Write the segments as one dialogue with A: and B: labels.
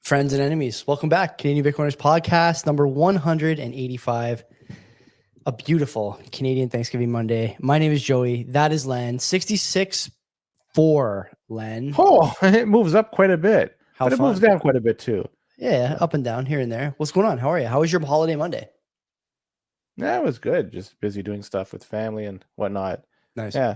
A: Friends and enemies, welcome back. Canadian Bitcoiners podcast number 185. A beautiful Canadian Thanksgiving Monday. My name is Joey. That is Len. 66 for Len.
B: Oh, it moves up quite a bit.
A: How
B: but
A: fun.
B: It moves down quite a bit too.
A: Yeah, up and down here and there. What's going on? How are you? How was your holiday Monday?
B: Yeah, it was good. Just busy doing stuff with family and whatnot.
A: Nice.
B: Yeah.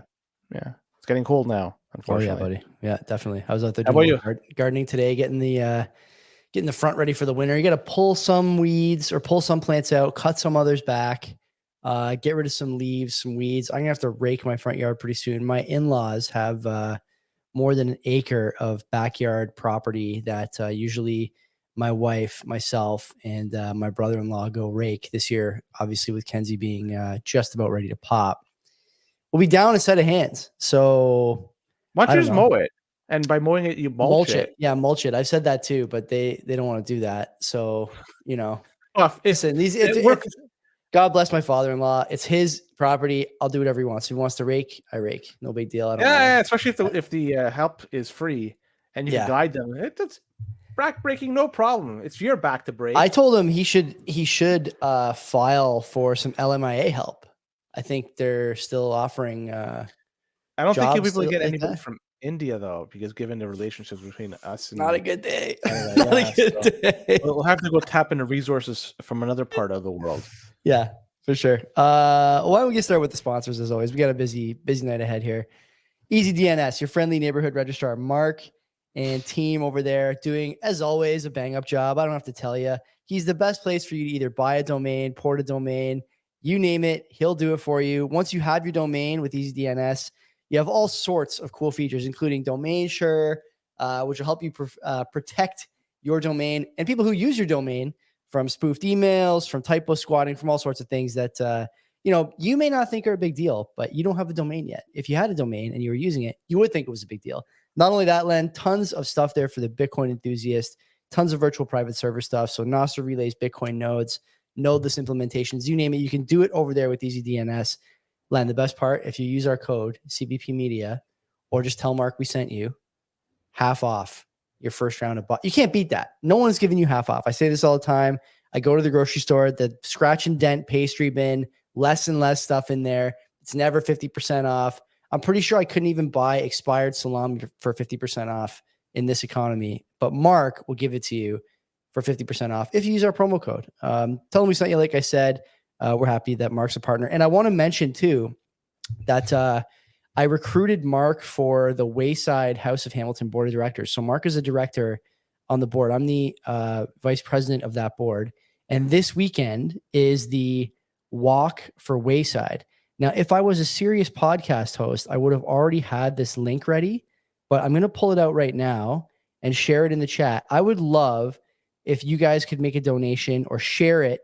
B: It's getting cold now, unfortunately.
A: Oh yeah, buddy. Yeah, definitely. I was out there
B: How
A: doing
B: about
A: gardening today, getting the front ready for the winter. You got to pull some weeds or pull some plants out, cut some others back, get rid of some leaves, some weeds. I'm gonna have to rake my front yard pretty soon. My in-laws have more than an acre of backyard property that usually my wife, myself, and my brother-in-law go rake this year. Obviously, with Kenzie being just about ready to pop, we'll be down a set of hands. So
B: why don't you just mow it? And by mowing it, you mulch it.
A: Yeah, mulch it. I've said that too, but they don't want to do that. So, listen, God bless my father-in-law. It's his property. I'll do whatever he wants. If he wants to rake, I rake. No big deal. I don't
B: Yeah, especially if the help is free and you can guide them. It's back breaking, no problem. It's your back to break.
A: I told him he should file for some LMIA help. I think they're still offering
B: I don't think you'll be able to get anybody from India though, because given the relationships between us and
A: not a good day.
B: Not a good day. We'll have to go tap into resources from another part of the world.
A: Yeah, for sure. Why don't we get started with the sponsors as always? We got a busy night ahead here. Easy DNS, your friendly neighborhood registrar, Mark and team over there doing, as always, a bang up job. I don't have to tell you. He's the best place for you to either buy a domain, port a domain, you name it, he'll do it for you. Once you have your domain with Easy DNS, you have all sorts of cool features, including domain share, which will help you protect your domain and people who use your domain from spoofed emails, from typo squatting, from all sorts of things that, you may not think are a big deal, but you don't have a domain yet. If you had a domain and you were using it, you would think it was a big deal. Not only that, Len, tons of stuff there for the Bitcoin enthusiast, tons of virtual private server stuff. So Nostr relays, Bitcoin nodes, nodeless implementations, you name it. You can do it over there with Easy DNS. Len, the best part, if you use our code CBP Media or just tell Mark we sent you, half off your first round of you can't beat that. No one's giving you half off. I say this all the time. I go to the grocery store, the scratch and dent pastry bin, less and less stuff in there. It's never 50% off. I'm pretty sure I couldn't even buy expired salami for 50% off in this economy, but Mark will give it to you for 50% off if you use our promo code. Tell them we sent you. Like I said, we're happy that Mark's a partner. And I want to mention too, that I recruited Mark for the Wayside House of Hamilton Board of Directors. So Mark is a director on the board. I'm the vice president of that board. And this weekend is the Walk for Wayside. Now, if I was a serious podcast host, I would have already had this link ready, but I'm going to pull it out right now and share it in the chat. I would love if you guys could make a donation or share it,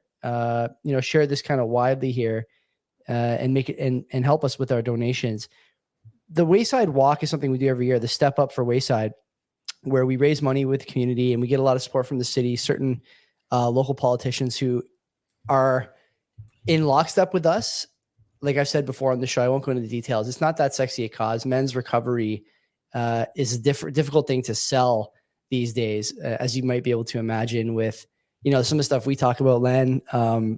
A: share this kind of widely here and make it and help us with our donations. The Wayside Walk is something we do every year, the Step Up for Wayside, where we raise money with the community and we get a lot of support from the city, certain local politicians who are in lockstep with us. Like I've said before on the show, I won't go into the details. It's not that sexy a cause. Men's recovery is a difficult thing to sell these days, as you might be able to imagine with, some of the stuff we talk about, Len,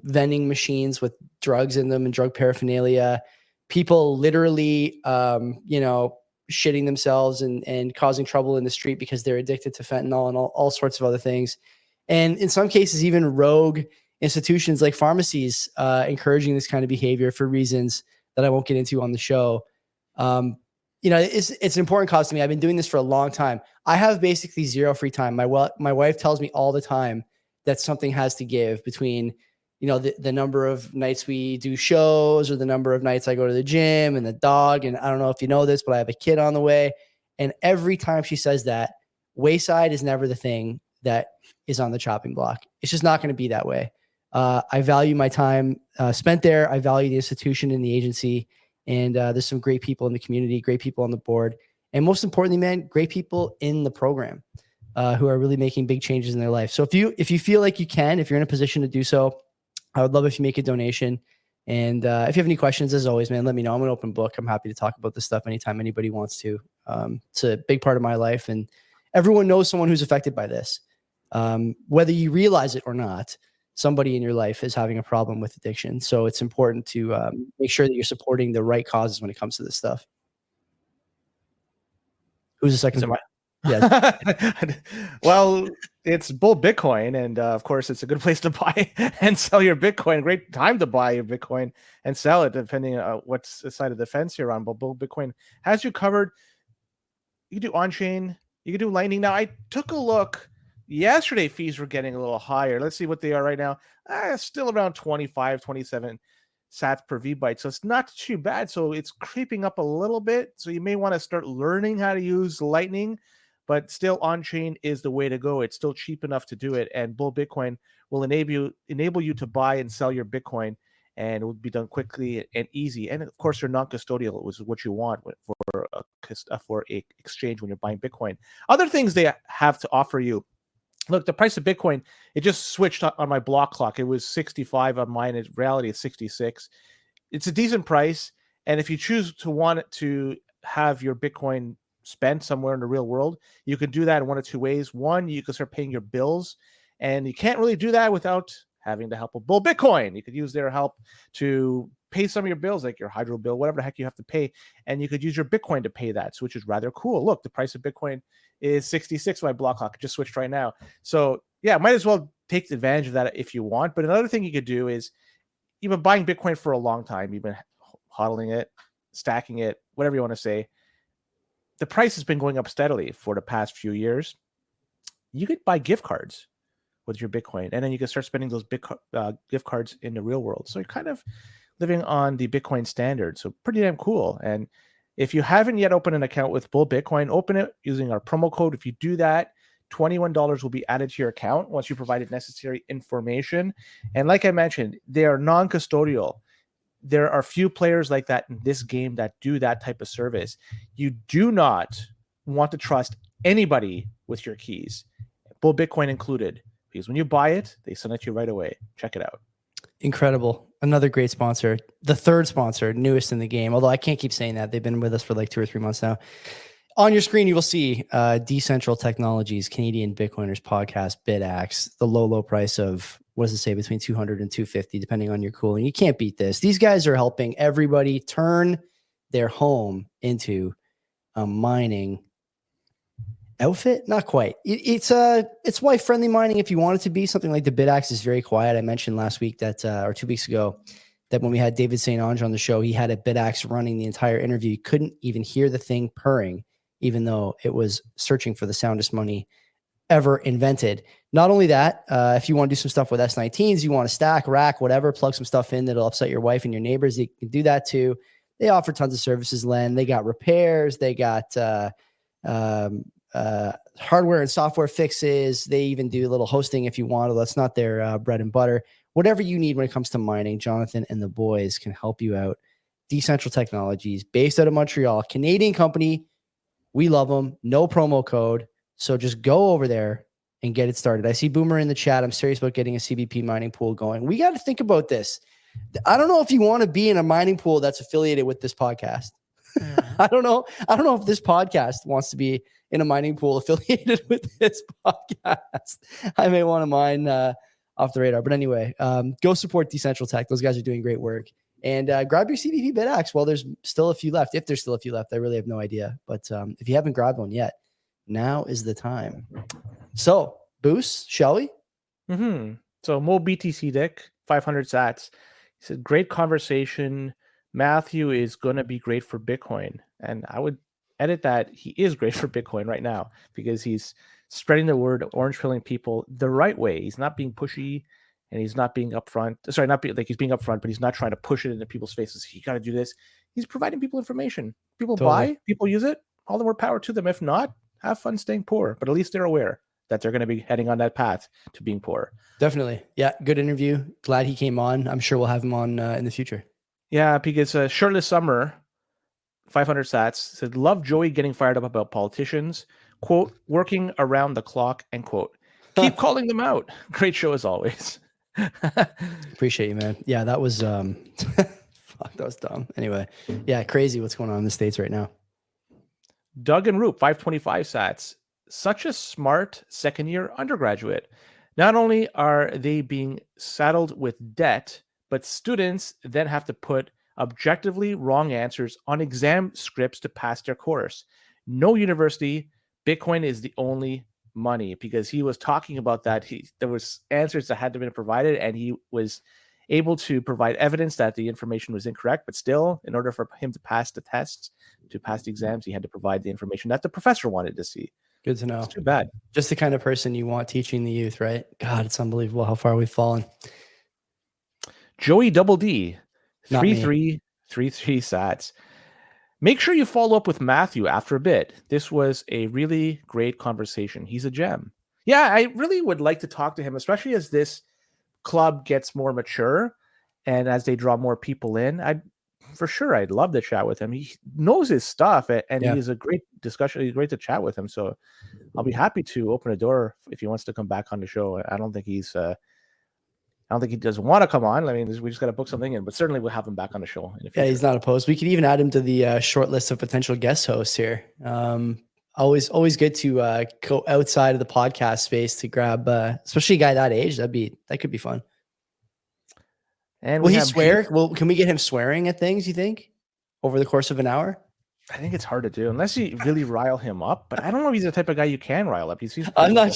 A: vending machines with drugs in them and drug paraphernalia, people literally, shitting themselves and causing trouble in the street because they're addicted to fentanyl and all sorts of other things. And in some cases, even rogue institutions like pharmacies encouraging this kind of behavior for reasons that I won't get into on the show. It's an important cause to me. I've been doing this for a long time. I have basically zero free time. My wife tells me all the time that something has to give between, the number of nights we do shows or the number of nights I go to the gym and the dog. And I don't know if you know this, but I have a kid on the way. And every time she says that, Wayside is never the thing that is on the chopping block. It's just not going to be that way. I value my time spent there. I value the institution and the agency. And there's some great people in the community, great people on the board. And most importantly, man, great people in the program who are really making big changes in their life. So if you feel like you can, if you're in a position to do so, I would love if you make a donation. And if you have any questions, as always, man, let me know. I'm an open book. I'm happy to talk about this stuff anytime anybody wants to. It's a big part of my life. And everyone knows someone who's affected by this. Whether you realize it or not, somebody in your life is having a problem with addiction. So it's important to make sure that you're supporting the right causes when it comes to this stuff. Who's the second?
B: Yeah. Well, it's bull Bitcoin, and of course, it's a good place to buy and sell your Bitcoin. Great time to buy your Bitcoin and sell it, depending on what's the side of the fence you're on. But bull Bitcoin has you covered. You can do on-chain, you can do Lightning. Now, I took a look. Yesterday, fees were getting a little higher. Let's see what they are right now. Still around 25, 27 sats per VByte. So it's not too bad. So it's creeping up a little bit. So you may want to start learning how to use Lightning, but still on-chain is the way to go. It's still cheap enough to do it. And Bull Bitcoin will enable you to buy and sell your Bitcoin, and it will be done quickly and easy. And of course, they're non-custodial, which is what you want for a exchange when you're buying Bitcoin. Other things they have to offer you. Look, the price of Bitcoin, it just switched on my block clock. It was 65 on mine. In reality, it's 66. It's a decent price. And if you choose to want to have your Bitcoin spent somewhere in the real world, you can do that in one of two ways. One, you can start paying your bills. And you can't really do that without having the help of Bull Bitcoin. You could use their help to pay some of your bills, like your hydro bill, whatever the heck you have to pay. And you could use your Bitcoin to pay that, which is rather cool. Look, the price of Bitcoin is 66 by block clock. It just switched right now. So yeah, might as well take advantage of that if you want. But another thing you could do is you've been buying Bitcoin for a long time. You've been hodling it, stacking it, whatever you want to say. The price has been going up steadily for the past few years. You could buy gift cards with your Bitcoin, and then you can start spending those gift cards in the real world. So you're kind of living on the Bitcoin standard. So pretty damn cool. And if you haven't yet opened an account with Bull Bitcoin, open it using our promo code. If you do that, $21 will be added to your account once you provided necessary information. And like I mentioned, they are non-custodial. There are few players like that in this game that do that type of service. You do not want to trust anybody with your keys, Bull Bitcoin included, because when you buy it, they send it to you right away. Check it out.
A: Incredible. Another great sponsor. The third sponsor, newest in the game, although I can't keep saying that. They've been with us for like 2 or 3 months now. On your screen, you will see Decentral Technologies, Canadian Bitcoiners podcast, BitAxe, the low price of, what does it say, between 200 and 250, depending on your cooling. You can't beat this. These guys are helping everybody turn their home into a mining outfit. Not quite. It's wife friendly mining if you want it to be. Something like the BitAxe is very quiet. I mentioned last week that or 2 weeks ago that when we had David St. Ange on the show, he had a BitAxe running the entire interview. You couldn't even hear the thing purring, even though it was searching for the soundest money ever invented. Not only that, if you want to do some stuff with S19s, you want to stack, rack, whatever, plug some stuff in that'll upset your wife and your neighbors, you can do that too. They offer tons of services, Len. They got repairs. They got hardware and software fixes. They even do a little hosting if you want. That's not their bread and butter. Whatever you need when it comes to mining, Jonathan and the boys can help you out. Decentral Technologies, based out of Montreal, Canadian company. We love them. No promo code. So just go over there and get it started. I see Boomer in the chat. I'm serious about getting a CBP mining pool going. We got to think about this. I don't know if you want to be in a mining pool that's affiliated with this podcast. I don't know if this podcast wants to be in a mining pool affiliated with this podcast. I may want to mine off the radar. But anyway, go support Decentral Tech. Those guys are doing great work. And grab your CBP BitAxe while there's still a few left. If there's still a few left, I really have no idea. But if you haven't grabbed one yet, now is the time. So, boost, shall we?
B: So, Mo BTC Dick, 500 sats. He said, great conversation. Matthew is going to be great for Bitcoin. And I would edit that he is great for Bitcoin right now because he's spreading the word, orange pilling people the right way. He's not being pushy and he's not being upfront. Sorry, not be, like he's being upfront, but he's not trying to push it into people's faces. You got to do this. He's providing people information. People buy, people use it. All the more power to them. If not, have fun staying poor. But at least they're aware that they're going to be heading on that path to being poor.
A: Definitely. Yeah, good interview. Glad he came on. I'm sure we'll have him on in the future.
B: Yeah, because Shirtless Summer, 500 sats, said, love Joey getting fired up about politicians. Quote, working around the clock, end quote. Keep calling them out. Great show as always.
A: Appreciate you, man. Yeah, that was fuck, that was dumb. Anyway, yeah, crazy what's going on in the States right now.
B: Doug and Roop, 525 sats, such a smart second-year undergraduate. Not only are they being saddled with debt, but students then have to put objectively wrong answers on exam scripts to pass their course. No university, Bitcoin is the only money, because he was talking about that. There was answers that had to be provided, and he was able to provide evidence that the information was incorrect, but still, in order for him to pass the tests, to pass the exams, he had to provide the information that the professor wanted to see.
A: Good to know.
B: It's too bad.
A: Just the kind of person you want teaching the youth, right? God, it's unbelievable how far we've fallen.
B: Joey Double D,
A: Not me.
B: 3333 sats. Make sure you follow up with Matthew after a bit. This was a really great conversation. He's a gem. Yeah, I really would like to talk to him, especially as this club gets more mature and as they draw more people in. I'd love to chat with him. He knows his stuff, and he is a great discussion. He's great to chat with him. So I'll be happy to open a door if he wants to come back on the show. I don't think he doesn't want to come on. I mean, we just got to book something in, but certainly we'll have him back on the show in the future.
A: Yeah, he's not opposed. We could even add him to the short list of potential guest hosts here. Always good to go outside of the podcast space to grab, especially a guy that age. That could be fun. And will he swear? Can we get him swearing at things, you think, over the course of an hour?
B: I think it's hard to do unless you really rile him up. But I don't know if he's the type of guy you can rile up.
A: I'm not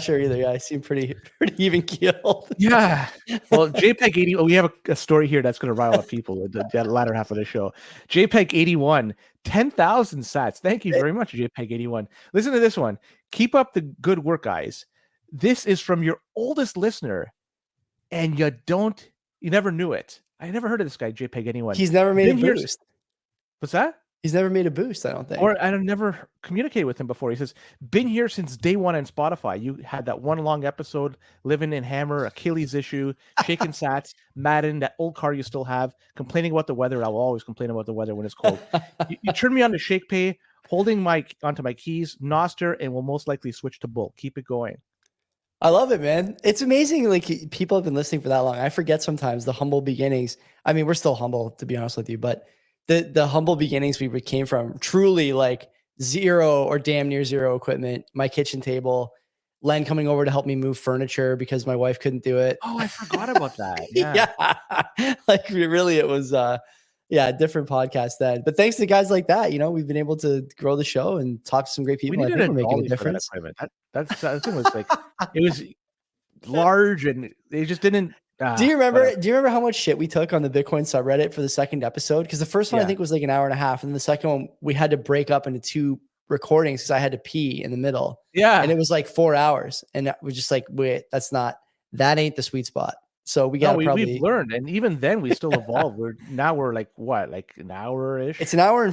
A: sure either. Yeah, I seem pretty even keeled.
B: Yeah. Well, JPEG 80. We have a story here that's going to rile up people. The latter half of the show. JPEG 81, 10,000 sats. Thank you very much, JPEG 81. Listen to this one. Keep up the good work, guys. This is from your oldest listener, and you never knew it. I never heard of this guy, JPEG 81.
A: He's never made a boost.
B: What's that?
A: He's never made a boost, I don't think.
B: Or I've never communicated with him before. He says, been here since day one on Spotify. You had that one long episode, Living in Hammer, Achilles issue, Shaken Sats, Madden, that old car you still have, complaining about the weather. I will always complain about the weather when it's cold. you turned me on to Shake Pay, holding onto my keys, Noster, and will most likely switch to Bull. Keep it going.
A: I love it, man. It's amazing. Like, people have been listening for that long. I forget sometimes the humble beginnings. I mean, we're still humble, to be honest with you, but the humble beginnings we came from, truly like zero or damn near zero equipment, my kitchen table, Len coming over to help me move furniture because my wife couldn't do it.
B: Oh, I forgot about that. Yeah.
A: Like really, it was, a different podcast then. But thanks to guys like that, we've been able to grow the show and talk to some great people.
B: We needed making a difference. That thing was like, it was large and they just didn't.
A: Do you remember how much shit we took on the Bitcoin subreddit for the second episode? Because the first one I think was like an hour and a half, and the second one we had to break up into 2 recordings because I had to pee in the middle. Yeah, and it was like 4 hours, and it was just like, wait, that ain't the sweet spot. So we've
B: learned, and even then we still evolved. We're like what, like an hour ish?
A: It's an hour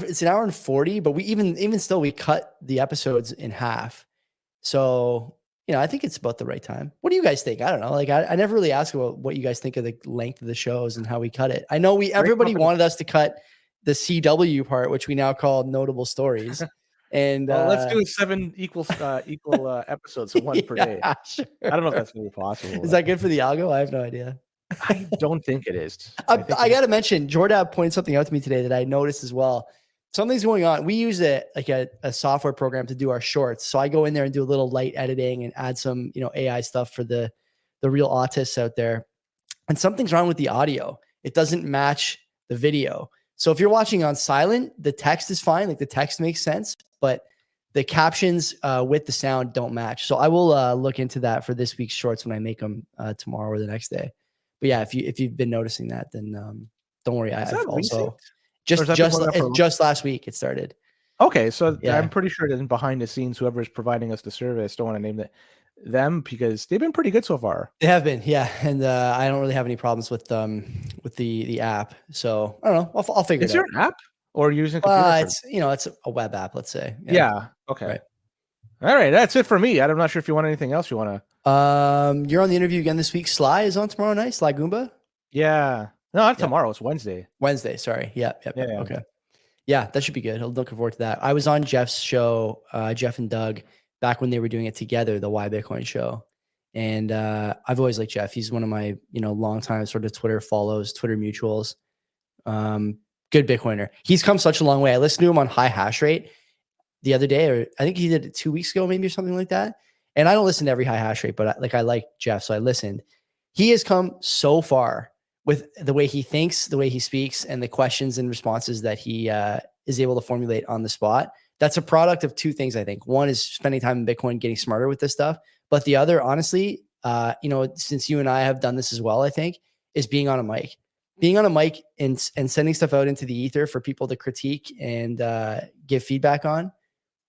A: and 40, but we even still we cut the episodes in half. So I think it's about the right time. What do you guys think? I don't know. Like, I never really asked about what you guys think of the length of the shows and how we cut it. I know everybody wanted us to cut the CW part, which we now call notable stories. And
B: let's do 7 equal episodes, so 1 per day. Sure. I don't know if that's going to be possible.
A: Is that good for the algo? I have no idea.
B: I don't think it is.
A: I got to mention, Jordan pointed something out to me today that I noticed as well. Something's going on. We use a software program to do our shorts. So I go in there and do a little light editing and add some, AI stuff for the real autists out there. And something's wrong with the audio. It doesn't match the video. So if you're watching on silent, the text is fine. Like, the text makes sense, but the captions with the sound don't match. So I will look into that for this week's shorts when I make them tomorrow or the next day. But yeah, if you've been noticing that, then don't worry. I've also just last week it started.
B: Okay, so yeah. I'm pretty sure that behind the scenes, whoever is providing us the service, don't want to name them because they've been pretty good so far.
A: They have been, yeah, and I don't really have any problems with the app. So I don't know. I'll figure it out.
B: Is there an app or using a computer?
A: It's a web app, let's say.
B: Yeah. Okay. Right. All right, that's it for me. I'm not sure if you want anything else you want
A: to. You're on the interview again this week. Sly is on tomorrow night. Sly Goomba.
B: Yeah. No, not tomorrow. It's Wednesday.
A: Sorry. Yeah. Okay. Yeah, that should be good. I'm looking forward to that. I was on Jeff's show, Jeff and Doug, back when they were doing it together, the Why Bitcoin show. And I've always liked Jeff. He's one of my, longtime sort of Twitter follows, Twitter mutuals. Good Bitcoiner. He's come such a long way. I listened to him on High Hash Rate. the other day, or I think he did it 2 weeks ago, maybe, or something like that. And I don't listen to every high hash rate, but I like Jeff, so I listened. He has come so far with the way he thinks, the way he speaks, and the questions and responses that he is able to formulate on the spot. That's a product of two things, I think. One is spending time in Bitcoin, getting smarter with this stuff. But the other, honestly, since you and I have done this as well, I think, is being on a mic. Being on a mic and sending stuff out into the ether for people to critique and give feedback on.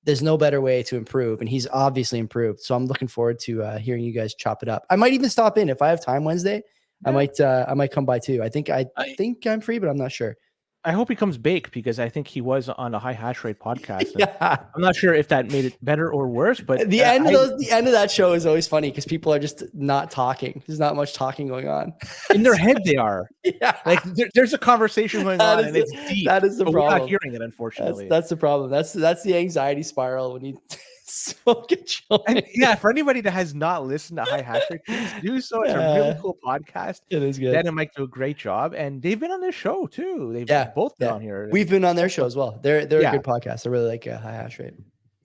A: There's no better way to improve. And he's obviously improved. So I'm looking forward to hearing you guys chop it up. I might even stop in if I have time Wednesday. Yeah. I might come by too. I think I'm free, but I'm not sure.
B: I hope he comes baked, because I think he was on a high hash rate podcast.
A: Yeah.
B: I'm not sure if that made it better or worse, but
A: the end of that show is always funny because people are just not talking. There's not much talking going on.
B: In their head, they are.
A: Yeah.
B: Like there's a conversation going on, and it's deep.
A: That is the problem.
B: We're not hearing it, unfortunately.
A: That's the problem. That's the anxiety spiral when you smoke a joint.
B: And yeah, for anybody that has not listened to High Hash Rate, please do so. It's a really cool podcast.
A: It is good.
B: Dan and Mike do a great job, and they've been on this show too. They've both been on here.
A: We've been on their show as well. They're a good podcast. I really like High Hash Rate.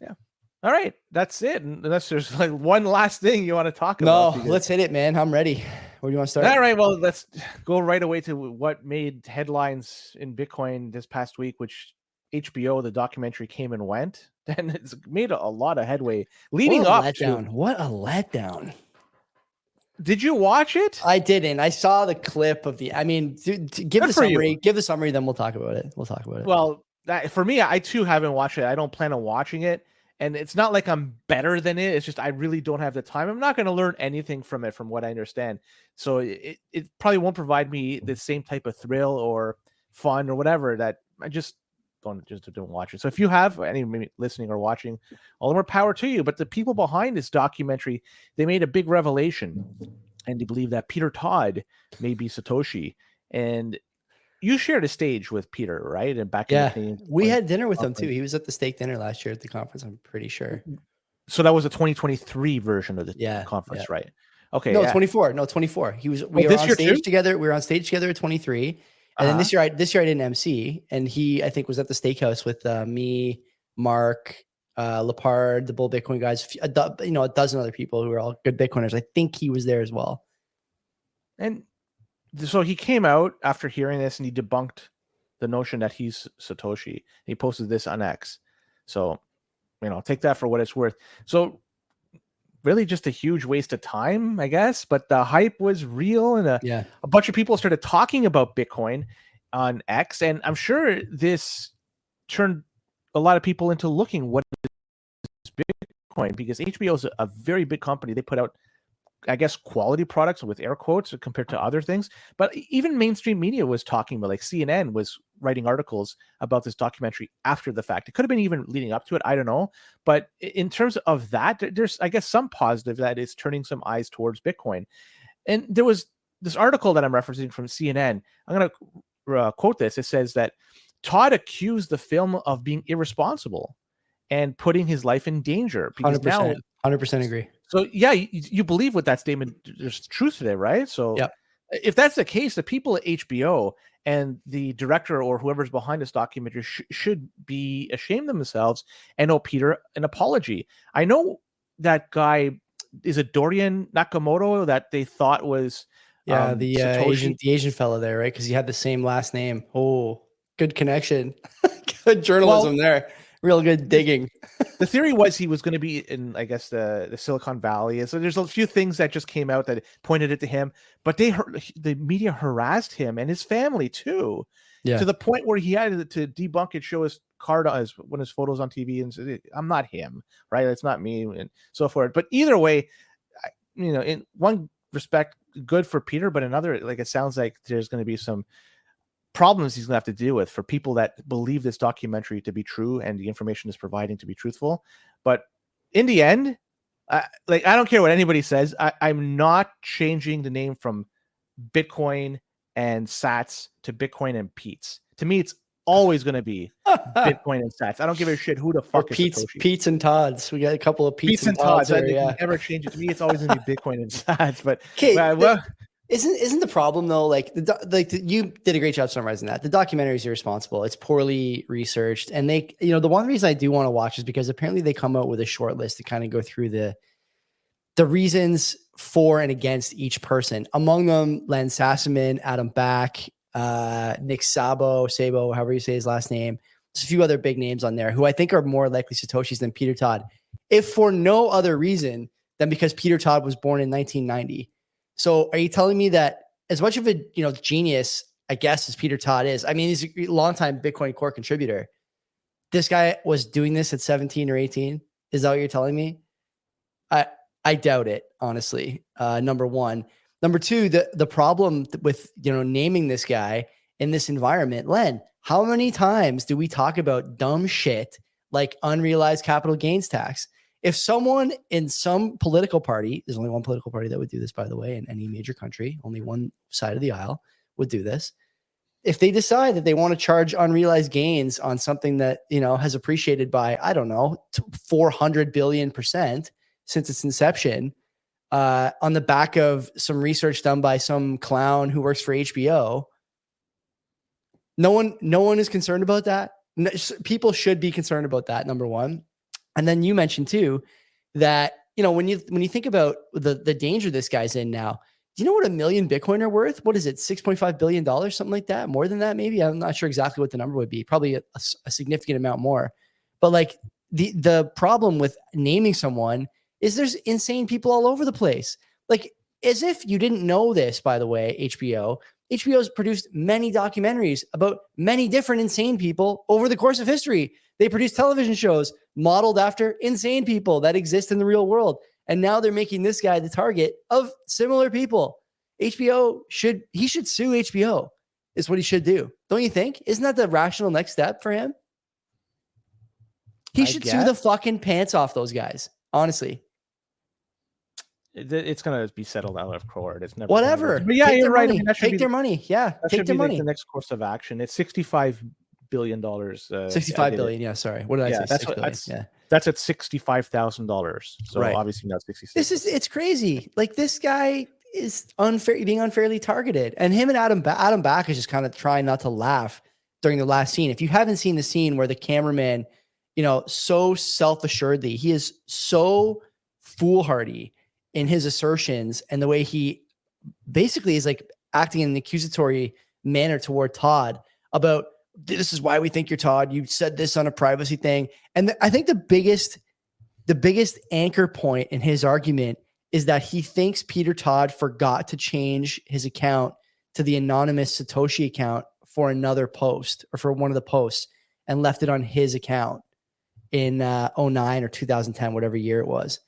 B: Yeah. All right, that's it. Unless there's like one last thing you want to talk about.
A: No, let's hit it, man. I'm ready. Where do you want to start?
B: All right, well, let's go right away to what made headlines in Bitcoin this past week, which HBO, the documentary, came and went. And it's made a lot of headway leading up to.
A: What a letdown.
B: Did you watch it?
A: I didn't. I saw the clip of the. I mean, give the summary. Give the summary, then we'll talk about it.
B: Well, for me, I too haven't watched it. I don't plan on watching it, and it's not like I'm better than it. It's just I really don't have the time. I'm not going to learn anything from it, from what I understand. So it probably won't provide me the same type of thrill or fun or whatever that I just don't watch it. So if you have any listening or watching, all the more power to you. But the people behind this documentary, they made a big revelation, and they believe that Peter Todd may be Satoshi. And you shared a stage with Peter, right? And back in
A: we had dinner with him too. He was at the steak dinner last year at the conference, I'm pretty sure.
B: So that was a 2023 version of the conference, right? Okay.
A: No, 24. No, 24. We were on stage together. We were on stage together at 23. And then this year I didn't MC, and he, I think, was at the steakhouse with me, Mark, Lepard, the Bull Bitcoin guys, a dozen other people who are all good Bitcoiners. I think he was there as well. And
B: so he came out after hearing this, and he debunked the notion that he's Satoshi. He posted this on X. So, take that for what it's worth. So really just a huge waste of time, I guess, but the hype was real, and a bunch of people started talking about Bitcoin on X, and I'm sure this turned a lot of people into looking what is Bitcoin, because HBO is a very big company. They put out, I guess, quality products with air quotes compared to other things, but even mainstream media was talking about, like CNN was writing articles about this documentary after the fact. It could have been even leading up to it, I don't know. But in terms of that, there's, I guess, some positive that is turning some eyes towards Bitcoin. And there was this article that I'm referencing from CNN. I'm going to quote this. It says that Todd accused the film of being irresponsible and putting his life in danger.
A: 100% agree.
B: So yeah, you believe with that statement, there's truth to it, right? So if that's the case, the people at HBO and the director or whoever's behind this documentary should be ashamed of themselves and owe Peter an apology. I know that guy is a Dorian Nakamoto that they thought was
A: the Asian fella there, right? Because he had the same last name. Oh, good connection. Good journalism there. Real good digging.
B: The theory was he was going to be in, I guess, the Silicon Valley. So there's a few things that just came out that pointed it to him, but the media harassed him and his family too, to the point where he had to debunk it, show his card on one of his photos on TV, and say, "I'm not him, right? It's not me," and so forth. But either way, in one respect, good for Peter, but another, like, it sounds like there's going to be some problems he's gonna have to deal with for people that believe this documentary to be true and the information is providing to be truthful. But in the end, I don't care what anybody says. I'm not changing the name from Bitcoin and Sats to Bitcoin and Pete's. To me, it's always going to be Bitcoin and Sats. I don't give a shit who the fuck is Satoshi.
A: Pete's and Todd's. We got a couple of Pete's and Todd's.
B: Never change it. To me, it's always going to be Bitcoin and Sats. But
A: okay, Isn't the problem though? Like you did a great job summarizing that. The documentary is irresponsible. It's poorly researched, and the one reason I do want to watch is because apparently they come out with a short list to kind of go through the reasons for and against each person. Among them, Len Sassaman, Adam Back, Nick Sabo, however you say his last name. There's a few other big names on there who I think are more likely Satoshis than Peter Todd, if for no other reason than because Peter Todd was born in 1990. So are you telling me that as much of a genius, I guess, as Peter Todd is, I mean, he's a longtime Bitcoin core contributor. This guy was doing this at 17 or 18. Is that what you're telling me? I doubt it, honestly. Number one. Number two, the problem with naming this guy in this environment, Len, how many times do we talk about dumb shit like unrealized capital gains tax? If someone in some political party, there's only one political party that would do this, by the way, in any major country, only one side of the aisle would do this. If they decide that they want to charge unrealized gains on something that, has appreciated by, I don't know, 400 billion% since its inception, on the back of some research done by some clown who works for HBO, no one is concerned about that. People should be concerned about that, number one. And then you mentioned too that when you think about the danger this guy's in now, do you know what a million Bitcoin are worth? What is it, $6.5 billion, something like that? More than that, maybe. I'm not sure exactly what the number would be. Probably a significant amount more. But like the problem with naming someone is there's insane people all over the place. Like, as if you didn't know this, by the way, HBO has produced many documentaries about many different insane people over the course of history. They produce television shows modeled after insane people that exist in the real world. And now they're making this guy the target of similar people. HBO should sue HBO is what he should do. Don't you think? Isn't that the rational next step for him? He should sue the fucking pants off those guys. Honestly.
B: It's going to be settled out of court. It's never
A: whatever.
B: But yeah, you're right. I mean,
A: take their money. Yeah, take their money.
B: The next course of action. It's $65 billion.
A: 65 billion. Yeah, sorry. What did I say?
B: That's at $65,000. So obviously not 66.
A: It's crazy. Like, this guy is being unfairly targeted, and him and Adam Back is just kind of trying not to laugh during the last scene. If you haven't seen the scene where the cameraman, so self-assuredly, he is so foolhardy in his assertions and the way he basically is like acting in an accusatory manner toward Todd about, this is why we think you're Todd. You said this on a privacy thing. And I think the biggest anchor point in his argument is that he thinks Peter Todd forgot to change his account to the anonymous Satoshi account for another post, or for one of the posts, and left it on his account in 2009 or 2010, whatever year it was.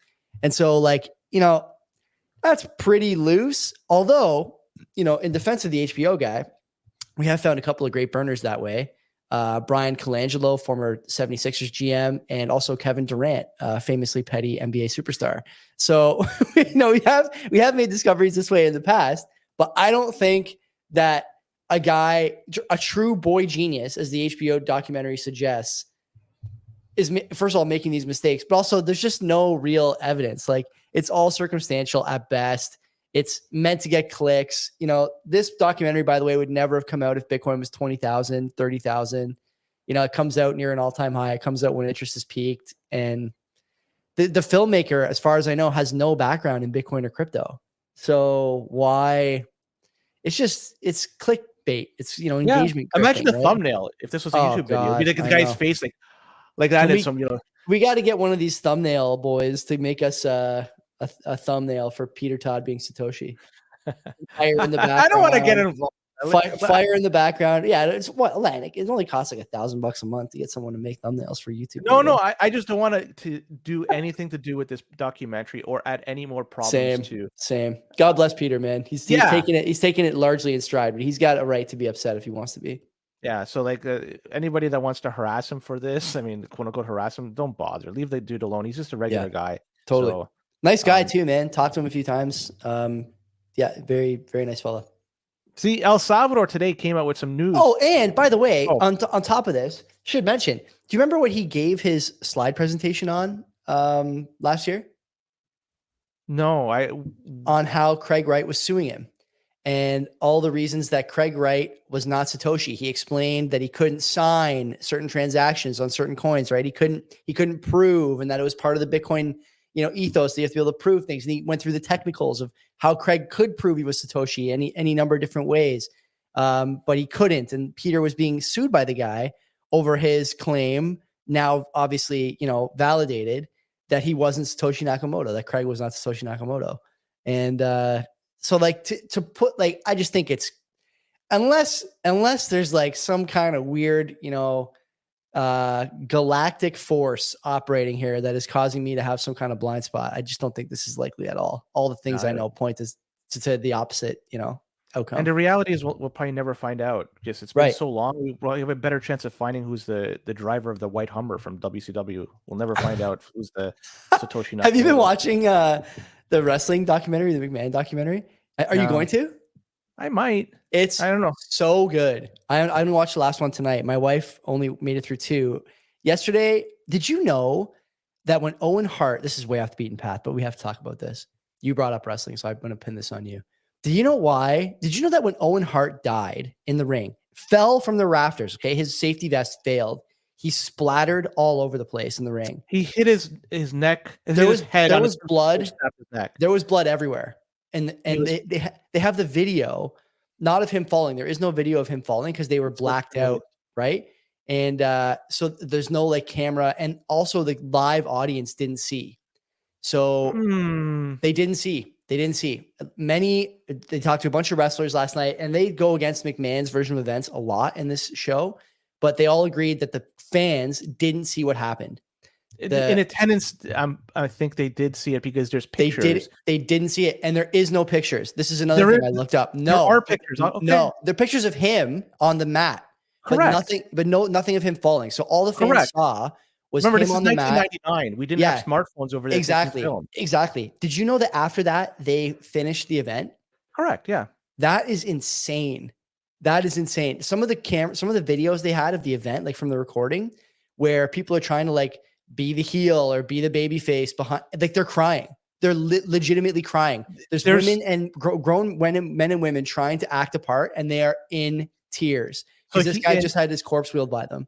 A: And so, like, that's pretty loose. Although, in defense of the HBO guy, we have found a couple of great burners that way. Brian Colangelo, former 76ers GM, and also Kevin Durant, famously petty NBA superstar. So, we have made discoveries this way in the past, but I don't think that a true boy genius, as the HBO documentary suggests, is, first of all, making these mistakes, but also there's just no real evidence. Like, it's all circumstantial at best. It's meant to get clicks. This documentary, by the way, would never have come out if Bitcoin was 20,000, 30,000. It comes out near an all-time high. It comes out when interest is peaked. And the filmmaker, as far as I know, has no background in Bitcoin or crypto. So why? It's clickbait. It's, engagement.
B: Imagine the thumbnail. If this was a YouTube video, it'd be like the guy's face like that.
A: We got to get one of these thumbnail boys to make us a thumbnail for Peter Todd being Satoshi. Fire in the background.
B: I don't want to get involved.
A: Fire in the background. Yeah, it's what, Atlantic. It only costs like $1,000 a month to get someone to make thumbnails for YouTube.
B: No, I just don't want to do anything to do with this documentary or add any more problems.
A: Same. God bless Peter, man. He's taking it. He's taking it largely in stride, but he's got a right to be upset if he wants to be.
B: Yeah, so like anybody that wants to harass him for this, I mean, quote unquote, harass him, don't bother. Leave the dude alone. He's just a regular guy.
A: Totally.
B: So,
A: nice guy too, man. Talked to him a few times. Very, very nice fella.
B: See, El Salvador today came out with some news.
A: Oh, and by the way, on top of this, should mention, do you remember what he gave his slide presentation on last year?
B: No,
A: on how Craig Wright was suing him. and all the reasons that Craig Wright was not Satoshi. He explained that he couldn't sign certain transactions on certain coins, right? He couldn't prove, and that it was part of the Bitcoin, ethos that you have to be able to prove things. And he went through the technicals of how Craig could prove he was Satoshi any number of different ways. But he couldn't. And Peter was being sued by the guy over his claim, now obviously, validated, that he wasn't Satoshi Nakamoto, that Craig was not Satoshi Nakamoto. And so like to put, like, I just think it's, unless there's like some kind of weird, galactic force operating here that is causing me to have some kind of blind spot, I just don't think this is likely at all. All the things I know point to the opposite, outcome.
B: And the reality is we'll probably never find out, because it's been so long. We probably have a better chance of finding who's the driver of the white Hummer from WCW. We'll never find out who's the Satoshi Nakamoto.
A: Have you been watching the wrestling documentary, the McMahon documentary? Are you going to?
B: I might.
A: I don't know. So good. I didn't watch the last one tonight. My wife only made it through 2. Yesterday, did you know that when Owen Hart, this is way off the beaten path, but we have to talk about this. You brought up wrestling, so I'm going to pin this on you. Do you know why? Did you know that when Owen Hart died in the ring, fell from the rafters, okay, his safety vest failed, he splattered all over the place in the ring.
B: He hit his neck.
A: There was
B: head.
A: There was blood.
B: His neck.
A: There was blood everywhere. And they have the video, not of him falling. There is no video of him falling because they were blacked out, right? And so there's no like camera, and also the live audience didn't see. So they didn't see. They didn't see. They talked to a bunch of wrestlers last night, and they go against McMahon's version of events a lot in this show, but they all agreed that the fans didn't see what happened.
B: In attendance, I think they did see it because there's pictures.
A: They didn't see it, and there is no pictures. This is another thing I looked up. No,
B: there are pictures. Okay.
A: No, there are pictures of him on the mat.
B: Correct.
A: But nothing of him falling. So all the fans saw was him on the mat.
B: 1999. We didn't have smartphones over there.
A: Exactly. Did you know that after that they finished the event?
B: Correct. Yeah.
A: That is insane. Some of the videos they had of the event, like from the recording, where people are trying to like be the heel or be the baby face behind, like they're crying. They're legitimately crying. There's women and grown men and women trying to act a part, and they are in tears because this guy just had his corpse wheeled by them.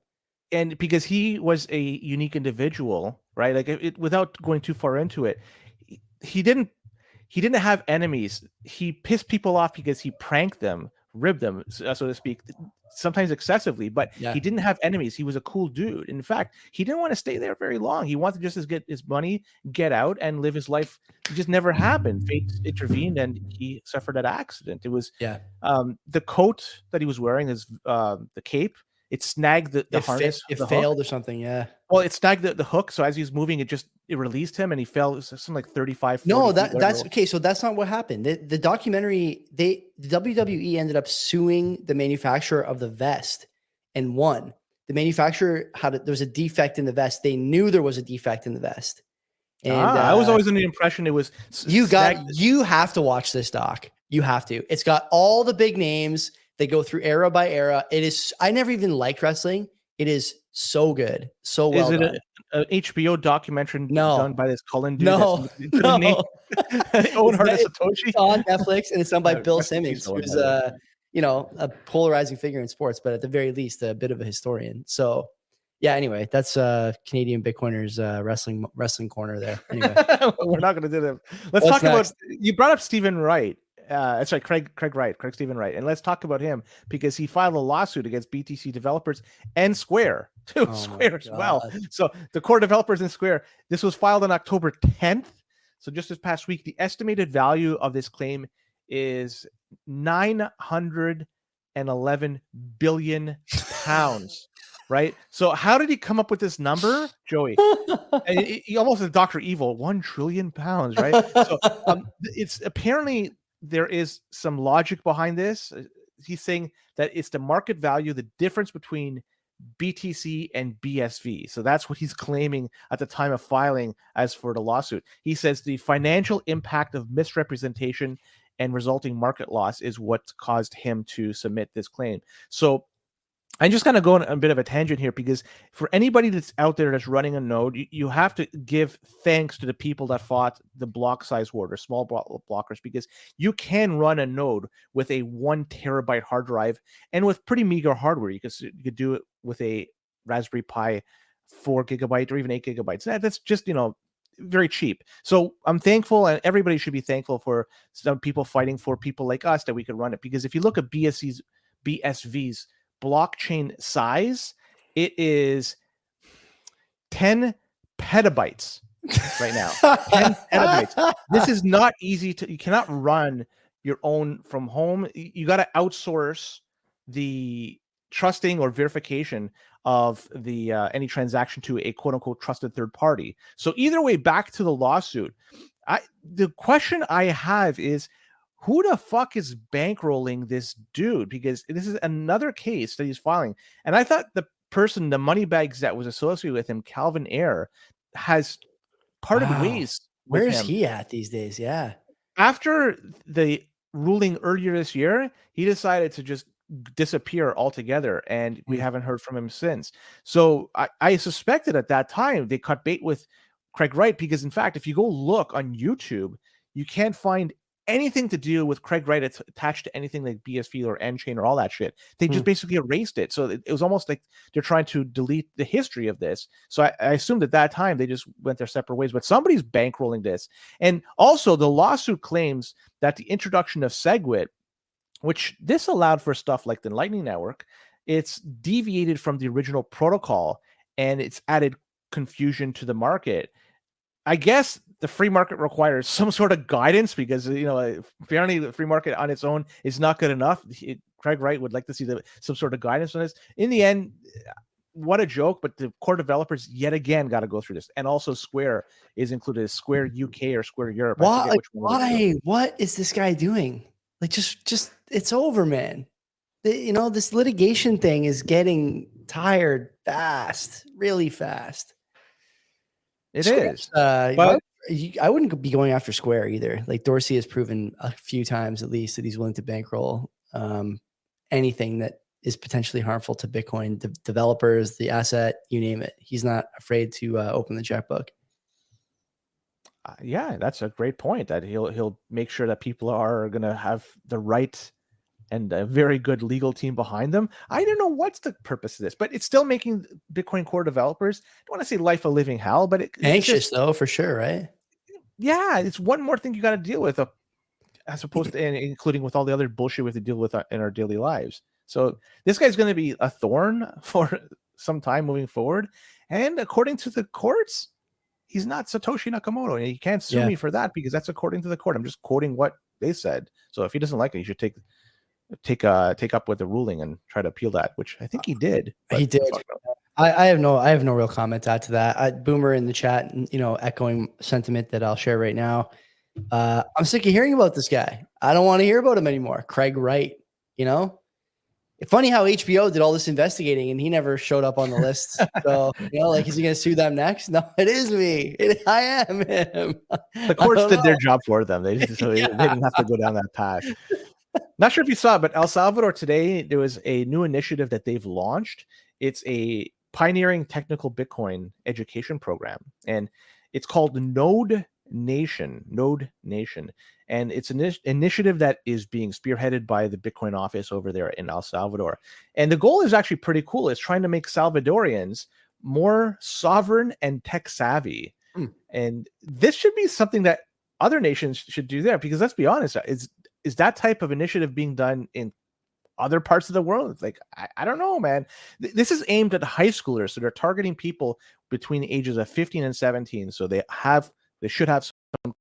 B: And because he was a unique individual, right? Like without going too far into it, he didn't have enemies. He pissed people off because he pranked them, ribbed them, so to speak, sometimes excessively, but he didn't have enemies. He was a cool dude. In fact, he didn't want to stay there very long. He wanted just to get his money, get out, and live his life. It just never happened. Fate intervened, and he suffered an accident. It was the coat that he was wearing, is the cape. It snagged the harness.
A: It failed or something. Yeah.
B: Well, it snagged the hook. So as he was moving, it released him, and he fell something like 35. 40
A: no, that's okay. So that's not what happened. The documentary, the WWE ended up suing the manufacturer of the vest and won. The manufacturer there was a defect in the vest. They knew there was a defect in the vest. And
B: I was always under the impression it was.
A: You have to watch this doc. You have to. It's got all the big names. They go through era by era. It is. I never even liked wrestling. It is so good, so well done.
B: Is it an HBO documentary done by this Cullen dude?
A: No.
B: Owen Hart and Satoshi.
A: It's on Netflix, and it's done by Bill Simmons, who's a polarizing figure in sports, but at the very least, a bit of a historian. So, yeah. Anyway, that's Canadian Bitcoiners wrestling corner there. Anyway,
B: we're not going to do that. Let's talk about. You brought up Stephen Wright. That's right, Craig Stephen Wright. And let's talk about him because he filed a lawsuit against BTC developers and Square, too. Square as well. So the core developers in Square, this was filed on October 10th. So just this past week, the estimated value of this claim is 911 billion pounds. Right. So how did he come up with this number, Joey? He almost is Dr. Evil, 1 trillion pounds. Right. So it's apparently there is some logic behind this. He's saying that it's the market value, the difference between BTC and BSV. So that's what he's claiming at the time of filing as for the lawsuit. He says the financial impact of misrepresentation and resulting market loss is what caused him to submit this claim. So I'm just going to go on a bit of a tangent here, because for anybody that's out there that's running a node, you have to give thanks to the people that fought the block size war or small blockers, because you can run a node with a 1 terabyte hard drive and with pretty meager hardware. You could do it with a Raspberry Pi 4 gigabyte or even 8 gigabytes. That's just, very cheap. So I'm thankful, and everybody should be thankful for some people fighting for people like us that we could run it. Because if you look at BSV's blockchain size, it is 10 petabytes right now. 10 petabytes. This is not easy you cannot run your own from home. You got to outsource the trusting or verification of the any transaction to a quote unquote trusted third party. So either way, back to the lawsuit, the question I have is, who the fuck is bankrolling this dude? Because this is another case that he's filing. And I thought the money bags that was associated with him, Calvin Ayre, has parted ways with him.
A: Where's he at these days? Yeah.
B: After the ruling earlier this year, he decided to just disappear altogether, and we haven't heard from him since. So I suspected at that time they cut bait with Craig Wright, because in fact, if you go look on YouTube, you can't find anything to do with Craig Wright attached to anything like BSV or Nchain or all that shit. They just basically erased it. So it was almost like they're trying to delete the history of this. So I assumed at that time they just went their separate ways, but somebody's bankrolling this. And also the lawsuit claims that the introduction of SegWit, which this allowed for stuff like the Lightning Network, it's deviated from the original protocol and it's added confusion to the market. I guess the free market requires some sort of guidance, because apparently the free market on its own is not good enough. Craig Wright would like to see some sort of guidance on this. In the end, what a joke! But the core developers yet again got to go through this, and also Square is included. Square UK or Square Europe.
A: Why? What is this guy doing? Like, just it's over, man. This litigation thing is getting tired fast, really fast.
B: It is.
A: But I wouldn't be going after Square either. Like, Dorsey has proven a few times at least that he's willing to bankroll anything that is potentially harmful to Bitcoin, the developers, the asset, you name it. He's not afraid to open the checkbook.
B: Yeah, that's a great point. That he'll make sure that people are going to have the right and a very good legal team behind them. I don't know what's the purpose of this, but it's still making Bitcoin core developers, I don't want to say life a living hell, but
A: anxious though, for sure, right?
B: Yeah, it's one more thing you got to deal with, as opposed to including with all the other bullshit we have to deal with in our daily lives. So this guy's going to be a thorn for some time moving forward. And according to the courts, he's not Satoshi Nakamoto, and he can't sue me for that, because that's according to the court. I'm just quoting what they said. So if he doesn't like it, he should take up with the ruling and try to appeal that, which I think he did.
A: He did. I have no real comment to add to that. Boomer in the chat, echoing sentiment that I'll share right now. I'm sick of hearing about this guy. I don't want to hear about him anymore. Craig Wright, Funny how HBO did all this investigating and he never showed up on the list. So, is he going to sue them next? No, it is me. I am him.
B: The courts did their job for them. They didn't have to go down that path. Not sure if you saw it, but El Salvador today, there was a new initiative that they've launched. It's a pioneering technical Bitcoin education program, and it's called Node Nation. And it's an initiative that is being spearheaded by the Bitcoin office over there in El Salvador. And the goal is actually pretty cool. It's trying to make Salvadorians more sovereign and tech savvy. And this should be something that other nations should do there, because let's be honest, is that type of initiative being done in other parts of the world? It's like, I don't know, man. This is aimed at high schoolers. So they're targeting people between the ages of 15 and 17. So they should have some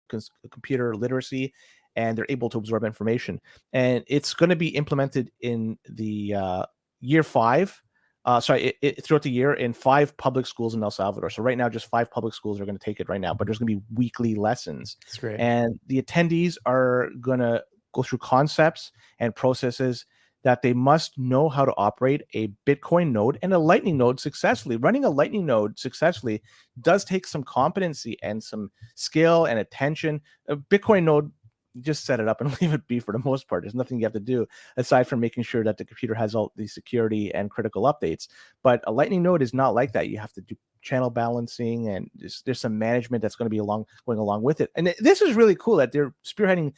B: computer literacy, and they're able to absorb information. And it's going to be implemented in the year 5. Throughout the year in 5 public schools in El Salvador. So right now, just 5 public schools are going to take it right now, but there's going to be weekly lessons.
A: That's great. And
B: the attendees are going to go through concepts and processes that they must know how to operate a Bitcoin node and a Lightning node successfully. Running a Lightning node successfully does take some competency and some skill and attention. A Bitcoin node just set it up and leave it be for the most part. There's nothing you have to do aside from making sure that the computer has all the security and critical updates. But a Lightning node is not like that. You have to do channel balancing, and there's some management that's going to be going along with it. And this is really cool that they're spearheading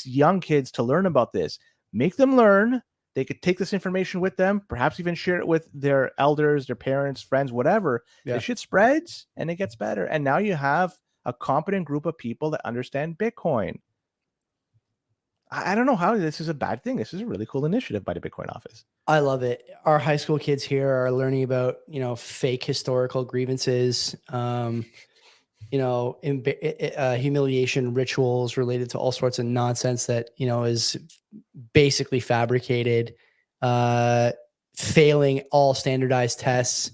B: young kids to learn about this. Make them learn. They could take this information with them, perhaps even share it with their elders, their parents, friends, whatever. Yeah. The shit spreads and it gets better. And now you have a competent group of people that understand Bitcoin. I don't know how this is a bad thing. This is a really cool initiative by the Bitcoin office.
A: I love it. Our high school kids here are learning about, fake historical grievances, humiliation rituals related to all sorts of nonsense that, is basically fabricated, failing all standardized tests,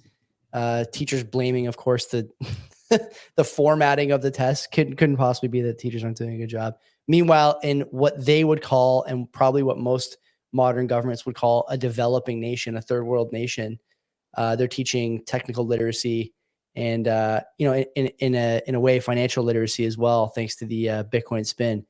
A: teachers blaming, of course, the formatting of the test. Couldn't possibly be that teachers aren't doing a good job. Meanwhile, in what they would call, and probably what most modern governments would call, a developing nation, a third world nation, they're teaching technical literacy and, in a way, financial literacy as well, thanks to the Bitcoin spin.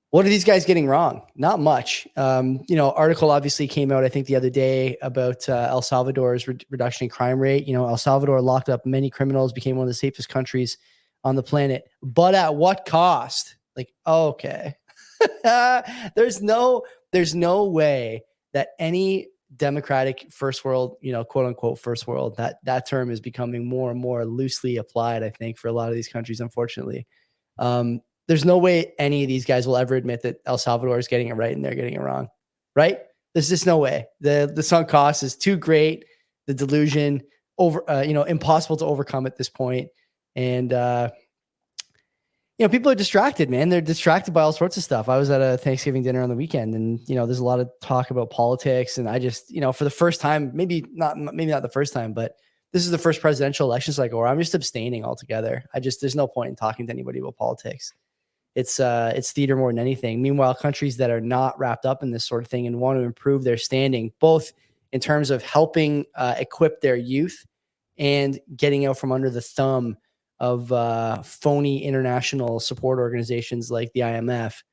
A: What are these guys getting wrong? Not much. Article obviously came out, I think, the other day about El Salvador's reduction in crime rate. El Salvador locked up many criminals, became one of the safest countries on the planet, but at what cost? Like, okay. There's no way that any democratic first world, quote unquote first world, that term is becoming more and more loosely applied, I think, for a lot of these countries, unfortunately. There's no way any of these guys will ever admit that El Salvador is getting it right and they're getting it wrong, right? There's just no way. The sunk cost is too great. The delusion impossible to overcome at this point. And, people are distracted, man. They're distracted by all sorts of stuff. I was at a Thanksgiving dinner on the weekend and, there's a lot of talk about politics. And I just, for the first time, maybe not the first time, but this is the first presidential election cycle where I'm just abstaining altogether. There's no point in talking to anybody about politics. It's theater more than anything. Meanwhile, countries that are not wrapped up in this sort of thing and want to improve their standing, both in terms of helping equip their youth and getting out from under the thumb of phony international support organizations like the IMF.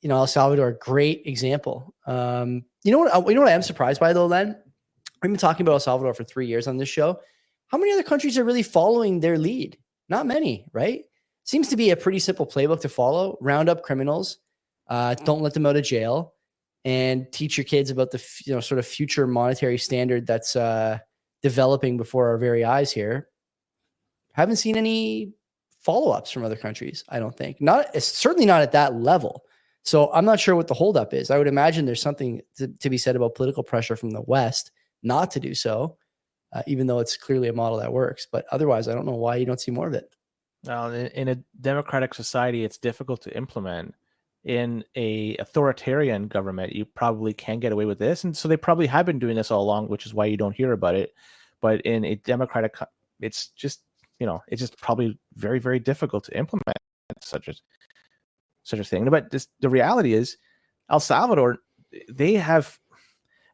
A: El Salvador, great example. You know what I am surprised by though, Len? We've been talking about El Salvador for 3 years on this show. How many other countries are really following their lead? Not many, right? Seems to be a pretty simple playbook to follow. Round up criminals, don't let them out of jail, and teach your kids about the sort of future monetary standard that's developing before our very eyes here. Haven't seen any follow-ups from other countries, I don't think. Certainly not at that level. So I'm not sure what the holdup is. I would imagine there's something to be said about political pressure from the West not to do so, even though it's clearly a model that works. But otherwise, I don't know why you don't see more of it.
B: Well, in a democratic society, it's difficult to implement. In a authoritarian government, you probably can get away with this. And so they probably have been doing this all along, which is why you don't hear about it. But in a democratic, it's just probably very, very difficult to implement such a thing. But the reality is, El Salvador, they have,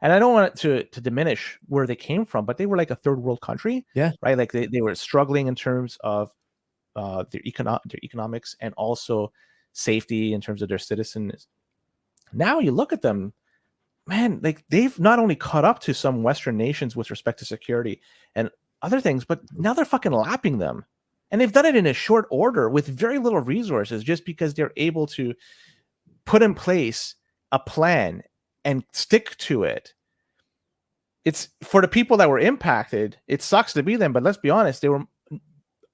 B: and I don't want it to diminish where they came from, but they were like a third world country,
A: yeah,
B: right? Like they were struggling in terms of their economics and also safety in terms of their citizens. Now you look at them, man, like they've not only caught up to some Western nations with respect to security and other things, but now they're fucking lapping them. And they've done it in a short order with very little resources, just because they're able to put in place a plan and stick to it. It's for the people that were impacted, it sucks to be them, but let's be honest, they were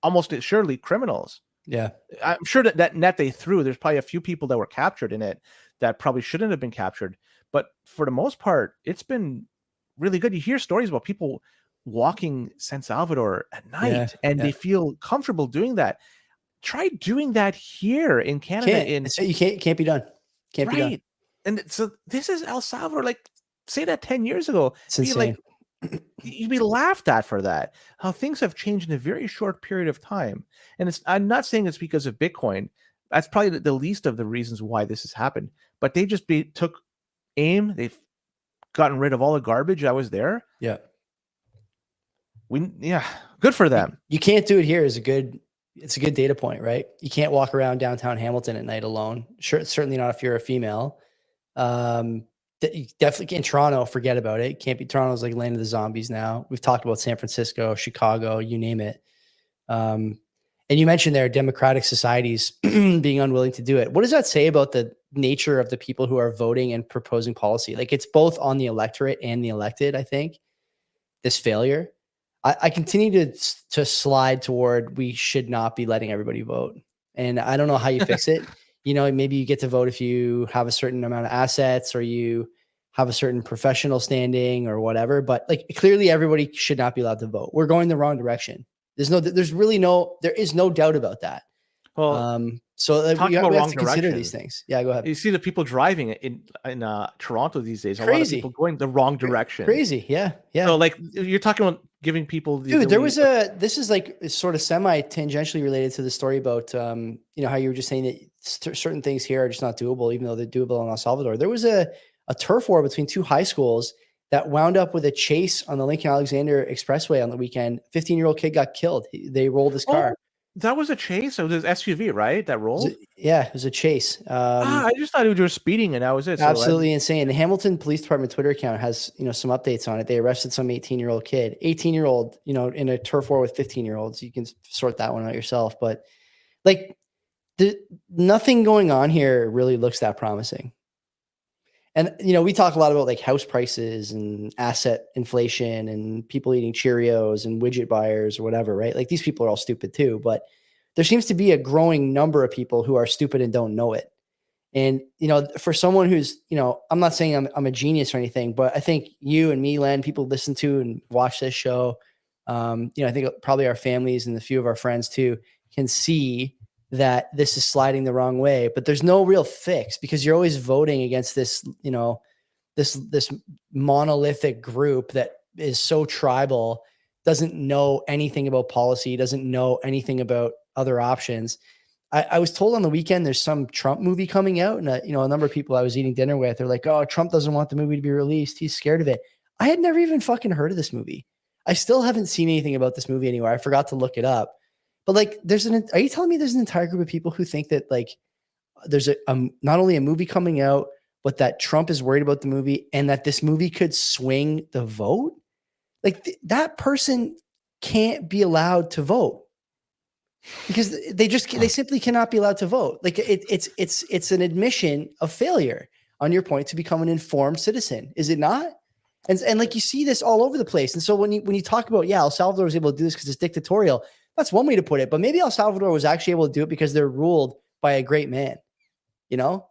B: almost surely criminals.
A: Yeah.
B: I'm sure that net they threw, there's probably a few people that were captured in it that probably shouldn't have been captured. But for the most part, it's been really good. You hear stories about people walking San Salvador at night and they feel comfortable doing that. Try doing that here in Canada.
A: You can't be done. Can't be done.
B: And so this is El Salvador. Like, say that 10 years ago.
A: It's insane.
B: You'd be laughed at for that. How things have changed in a very short period of time. And I'm not saying it's because of Bitcoin. That's probably the least of the reasons why this has happened. But they just took aim. They've gotten rid of all the garbage that was there.
A: Yeah.
B: Good for them.
A: You can't do it here is a good it's a good data point, right? You can't walk around downtown Hamilton at night alone. Sure, certainly not if you're a female. Definitely in Toronto, forget about it. Can't be. Toronto's like land of the zombies now. We've talked about San Francisco, Chicago, you name it. And you mentioned there democratic societies being unwilling to do it. What does that say about the nature of the people who are voting and proposing policy? Like it's both on the electorate and the elected, I think, this failure. I continue to slide toward we should not be letting everybody vote. And I don't know how you fix it. You know, maybe you get to vote if you have a certain amount of assets or you have a certain professional standing or whatever. But like clearly everybody should not be allowed to vote. We're going the wrong direction. There is no doubt about that.
B: Well,
A: so we
B: talking
A: have
B: about
A: to
B: wrong
A: consider
B: direction.
A: these things. Yeah, go ahead.
B: You see the people driving in Toronto these days. A lot of
A: Crazy.
B: people going the wrong direction.
A: Crazy. Yeah. Yeah.
B: So like you're talking about giving people the
A: Dude, there
B: ability-
A: was this is like sort of semi-tangentially related to the story about, you know, how you were just saying that certain things here are just not doable, even though they're doable in El Salvador. There was a turf war between two high schools that wound up with a chase on the Lincoln Alexander Expressway on the weekend. 15-year-old kid got killed. They rolled his car.
B: That was a chase. It was an SUV, right? That rolled.
A: It was a chase.
B: I just thought you were speeding, and that was it.
A: Absolutely insane. The Hamilton Police Department Twitter account has, you know, some updates on it. They arrested some 18-year-old kid, 18-year-old, you know, in a turf war with 15-year-olds. You can sort that one out yourself. But like, nothing going on here really looks that promising. And, you know, we talk a lot about like house prices and asset inflation and people eating Cheerios and widget buyers or whatever, right? Like these people are all stupid too, but there seems to be a growing number of people who are stupid and don't know it. And, you know, for someone who's, you know, I'm not saying I'm a genius or anything, but I think you and me, Len, people listen to and watch this show. You know, I think probably our families and a few of our friends too can see that this is sliding the wrong way, but there's no real fix because you're always voting against this, you know, this monolithic group that is so tribal, doesn't know anything about policy, doesn't know anything about other options. I was told on the weekend there's some Trump movie coming out, and you know, a number of people I was eating dinner with, they're like, "Oh, Trump doesn't want the movie to be released. He's scared of it." I had never even fucking heard of this movie. I still haven't seen anything about this movie anywhere. I forgot to look it up. But like, are you telling me there's an entire group of people who think that like there's not only a movie coming out, but that Trump is worried about the movie and that this movie could swing the vote? Like that person can't be allowed to vote because they simply cannot be allowed to vote. Like it's an admission of failure on your point to become an informed citizen, is it not? And like you see this all over the place. And so when you talk about, yeah, El Salvador was able to do this because it's dictatorial, that's one way to put it. But maybe El Salvador was actually able to do it because they're ruled by a great man, you know?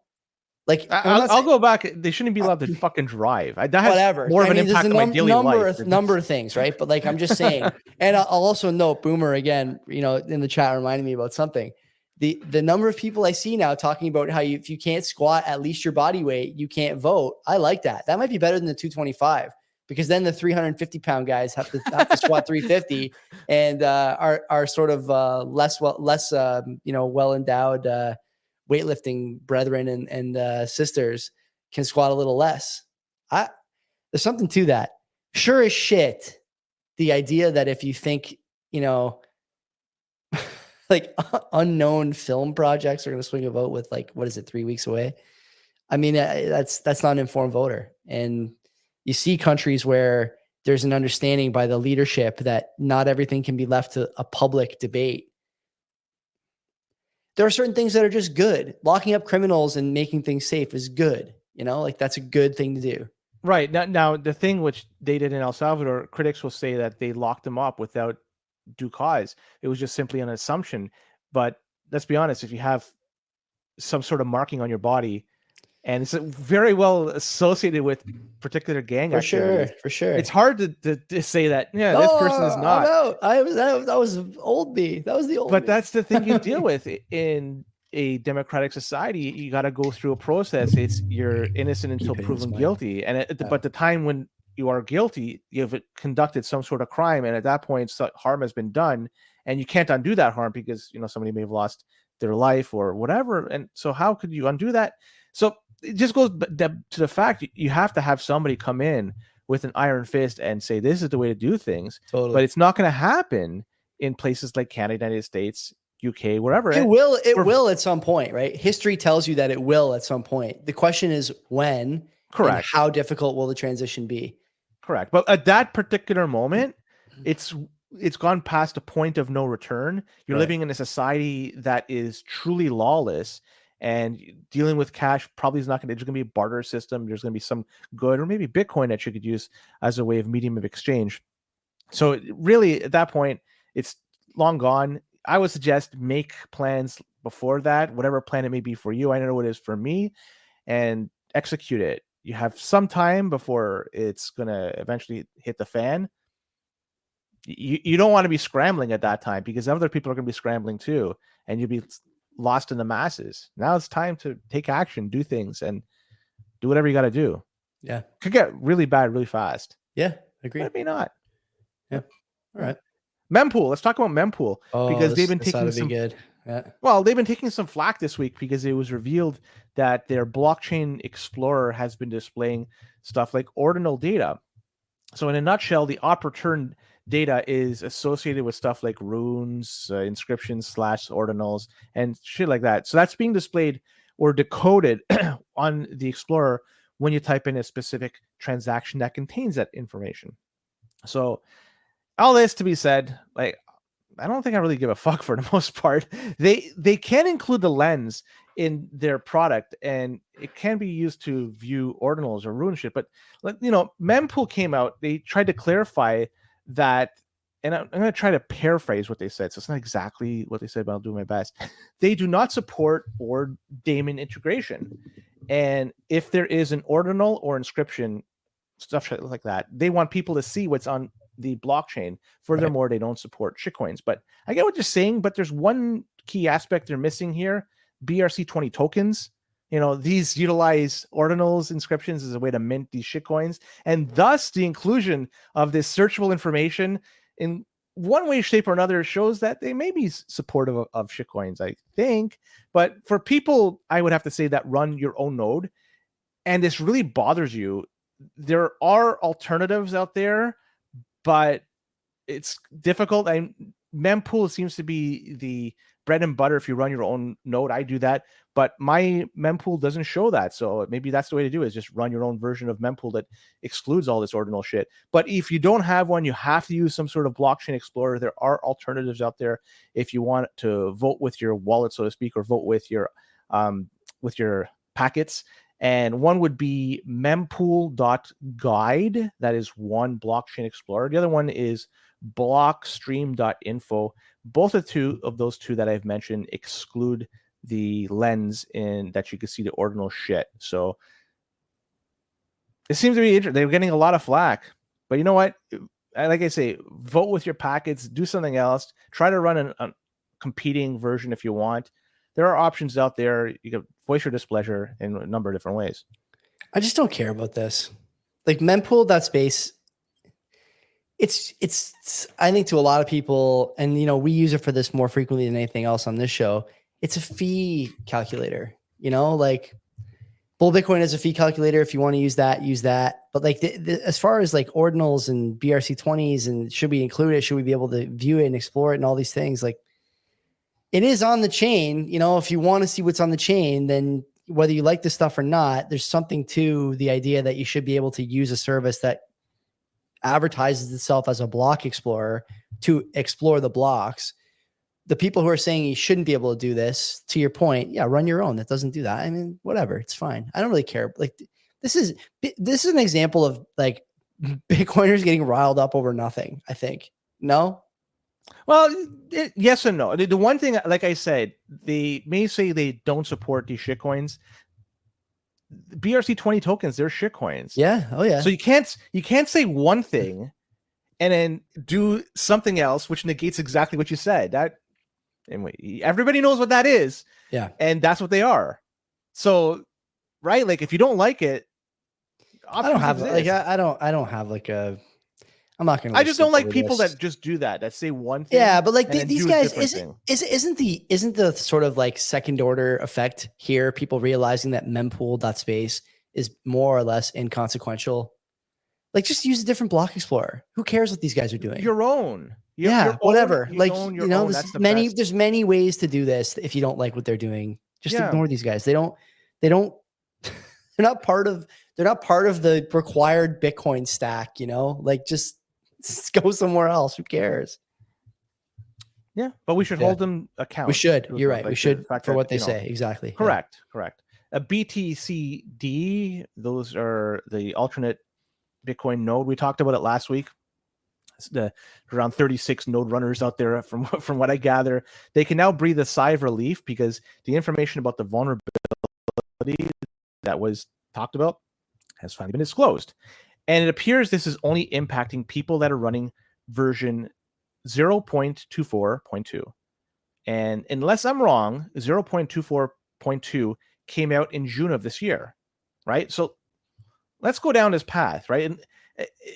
A: Like
B: I'll go back. They shouldn't be allowed to fucking drive. That has
A: whatever.
B: more of an impact on my daily life.
A: Number of things, right? But like I'm just saying, and I'll also note Boomer again, you know, in the chat reminding me about something. The number of people I see now talking about how if you can't squat at least your body weight, you can't vote. I like that. That might be better than the 225 because then the 350-pound guys have to squat 350 and are sort of less you know, well endowed weightlifting brethren and sisters can squat a little less. There's something to that. Sure as shit, the idea that if you think, you know, like unknown film projects are going to swing a vote with like, what is it, 3 weeks away? I mean, that's not an informed voter. And you see countries where there's an understanding by the leadership that not everything can be left to a public debate. There are certain things that are just good. Locking up criminals and making things safe is good. You know, like that's a good thing to do.
B: Right. Now the thing which they did in El Salvador, critics will say that they locked them up without due cause. It was just simply an assumption. But let's be honest, if you have some sort of marking on your body and it's very well associated with particular gang activity,
A: For sure.
B: it's hard to say that, yeah, this person is not.
A: That was old me. That was the old
B: But
A: me.
B: that's the thing you deal with in a democratic society. You got to go through a process. You're innocent until proven guilty. And but the time when you are guilty, you've conducted some sort of crime, and at that point, harm has been done, and you can't undo that harm because, you know, somebody may have lost their life or whatever. And so, how could you undo that? So it just goes to the fact you have to have somebody come in with an iron fist and say this is the way to do things.
A: Totally.
B: But it's not going to happen in places like Canada, United States, UK, wherever.
A: It will at some point, right? History tells you that it will at some point. The question is when.
B: Correct.
A: And how difficult will the transition be?
B: Correct. But at that particular moment, it's gone past a point of no return. You're living in a society that is truly lawless, and dealing with cash probably is not going to. There's going to be a barter system. There's going to be some good, or maybe Bitcoin that you could use as a way of medium of exchange. So really, at that point, it's long gone. I would suggest make plans before that, whatever plan it may be for you. I know what it is for me, and execute it. You have some time before it's going to eventually hit the fan. You don't want to be scrambling at that time, because other people are going to be scrambling too, and you'll be lost in the masses. Now it's time to take action, do things, and do whatever you got to do.
A: Yeah.
B: Could get really bad really fast.
A: Yeah, agree.
B: Maybe not.
A: Yeah. All right.
B: Mempool. Let's talk about Mempool, because they've been taking
A: some good. Yeah.
B: Well, they've been taking some flack this week because it was revealed that their blockchain explorer has been displaying stuff like ordinal data. So in a nutshell, the op return data is associated with stuff like runes, inscriptions, /ordinals, and shit like that. So that's being displayed or decoded on the explorer when you type in a specific transaction that contains that information. So all this to be said, like, I don't think I really give a fuck for the most part. They can include the lens in their product, and it can be used to view ordinals or rune shit. But Mempool came out. They tried to clarify that, and I'm going to try to paraphrase what they said. So it's not exactly what they said, but I'll do my best. They do not support or daemon integration, and if there is an ordinal or inscription, stuff like that, they want people to see what's on the blockchain. Furthermore, they don't support shitcoins. But I get what you're saying, but there's one key aspect they're missing here: BRC20 tokens. These utilize ordinals, inscriptions as a way to mint these shitcoins, and thus the inclusion of this searchable information in one way, shape, or another shows that they may be supportive of shitcoins, I think. But for people, I would have to say, that run your own node, and this really bothers you, there are alternatives out there, but it's difficult. Mempool seems to be the bread and butter if you run your own node. I do that, but my mempool doesn't show that. So maybe that's the way to do it, is just run your own version of mempool that excludes all this ordinal shit. But if you don't have one, you have to use some sort of blockchain explorer. There are alternatives out there if you want to vote with your wallet, so to speak, or vote with your packets. And one would be mempool.guide. That is one blockchain explorer. The other one is blockstream.info. Both of those two that I've mentioned exclude the lens in that you can see the ordinal shit. So it seems to be interesting. They're getting a lot of flack, but you know what? Like I say, vote with your packets, do something else, try to run a competing version if you want. There are options out there. You can voice your displeasure in a number of different ways.
A: I just don't care about this. Like mempool, that space, it's I think to a lot of people, and we use it for this more frequently than anything else on this show, it's a fee calculator. Like Bull Bitcoin is a fee calculator. If you want to use that, use that. But like as far as like ordinals and BRC20s, and should we include it? Should we be able to view it and explore it and all these things? Like, it is on the chain. If you want to see what's on the chain, then whether you like this stuff or not, there's something to the idea that you should be able to use a service that advertises itself as a block explorer to explore the blocks. The people who are saying you shouldn't be able to do this, to your point, yeah, run your own. That doesn't do that. I mean, whatever, it's fine. I don't really care. Like, this is an example of like Bitcoiners getting riled up over nothing, I think. No?
B: Well, yes and no. The one thing, like I said, they may say they don't support these shitcoins. BRC20 tokens, they're shitcoins.
A: Yeah. Oh yeah.
B: So you can't say one thing and then do something else, which negates exactly what you said. That, and everybody knows what that is.
A: Yeah.
B: And that's what they are. So, right? Like, if you don't like it,
A: I don't have like I don't have like a. I'm not gonna.
B: I just don't like people that just do that. That say one thing.
A: Yeah, but like these guys, isn't the sort of like second order effect here? People realizing that mempool.space is more or less inconsequential. Like, just use a different block explorer. Who cares what these guys are doing?
B: Your own.
A: Whatever.
B: That's the best.
A: There's many ways to do this. If you don't like what they're doing, just ignore these guys. They don't, they're not part of the required Bitcoin stack, like just go somewhere else. Who cares?
B: Yeah, but we should hold them accountable.
A: We should. You're right. We should for what they say. Exactly.
B: Correct. A BTCD, those are the alternate Bitcoin node. We talked about it last week. It's around 36 node runners out there from what I gather. They can now breathe a sigh of relief because the information about the vulnerability that was talked about has finally been disclosed. And it appears this is only impacting people that are running version 0.24.2. And unless I'm wrong, 0.24.2 came out in June of this year, right? So let's go down this path, right? And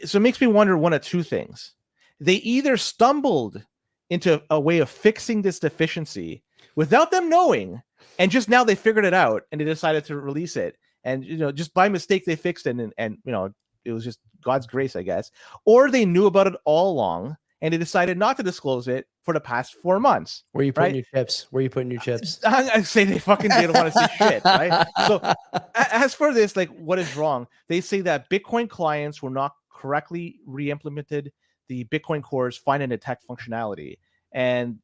B: so it makes me wonder one of two things. They either stumbled into a way of fixing this deficiency without them knowing, and just now they figured it out and they decided to release it. And, just by mistake, they fixed it and it was just God's grace, I guess. Or they knew about it all along and they decided not to disclose it for the past 4 months.
A: Where are you putting your chips?
B: I say they fucking didn't want to say shit, right? So as for this, like, what is wrong? They say that Bitcoin clients were not correctly re-implemented the Bitcoin Core's find and detect functionality. And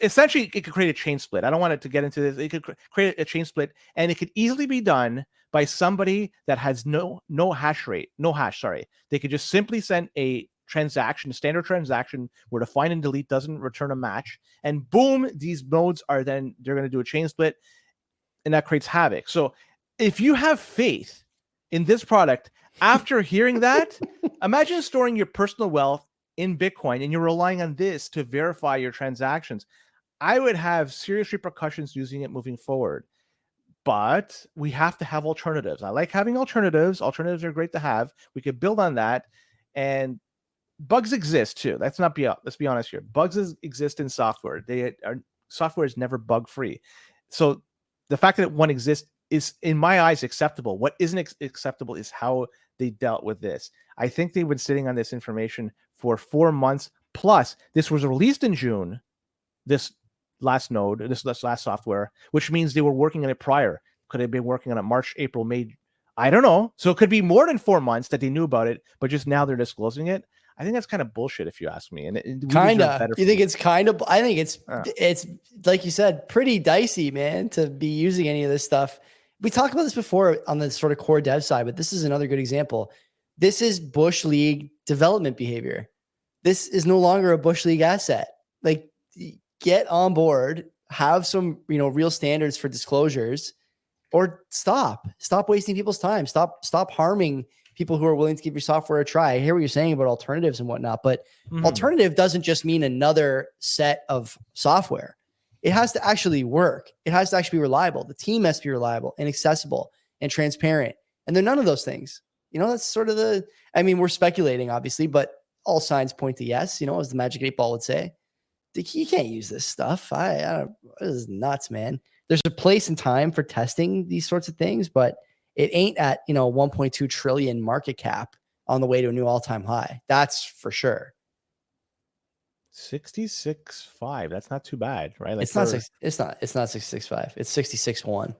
B: essentially, it could create a chain split. I don't want it to get into this. It could create a chain split, and it could easily be done by somebody that has no hash. Sorry, they could just simply send a standard transaction where the find and delete doesn't return a match, and boom, these nodes they're going to do a chain split, and that creates havoc. So if you have faith in this product after hearing that, imagine storing your personal wealth in Bitcoin and you're relying on this to verify your transactions. I would have serious repercussions using it moving forward. But we have to have alternatives. I like having alternatives. Alternatives are great to have. We could build on that. And bugs exist too. Let's be honest here. Bugs exist in software. Software is never bug free. So the fact that one exists is, in my eyes, acceptable. What isn't acceptable is how they dealt with this. I think they've been sitting on this information for 4 months. Plus, this was released in June, this last software, which means they were working on it prior. Could they have been working on it March, April, May? I don't know. So it could be more than 4 months that they knew about it, but just now they're disclosing it. I think that's kind of bullshit, if you ask me. And
A: you think it's kind of? I think it's like you said, pretty dicey, man, to be using any of this stuff. We talked about this before on the sort of core dev side, but this is another good example. This is Bush League development behavior. This is no longer a Bush League asset. Like, get on board, have some, real standards for disclosures, or stop wasting people's time. Stop harming people who are willing to give your software a try. I hear what you're saying about alternatives and whatnot, but alternative doesn't just mean another set of software. It has to actually work. It has to actually be reliable. The team has to be reliable and accessible and transparent. And they're none of those things. That's sort of we're speculating, obviously, but all signs point to yes, as the Magic 8 Ball would say. You can't use this stuff. This is nuts, man. There's a place and time for testing these sorts of things, but it ain't at 1.2 trillion market cap on the way to a new all-time high. That's for sure.
B: 66.5. That's not too bad, right? Like,
A: it's not 665. It's 66.1.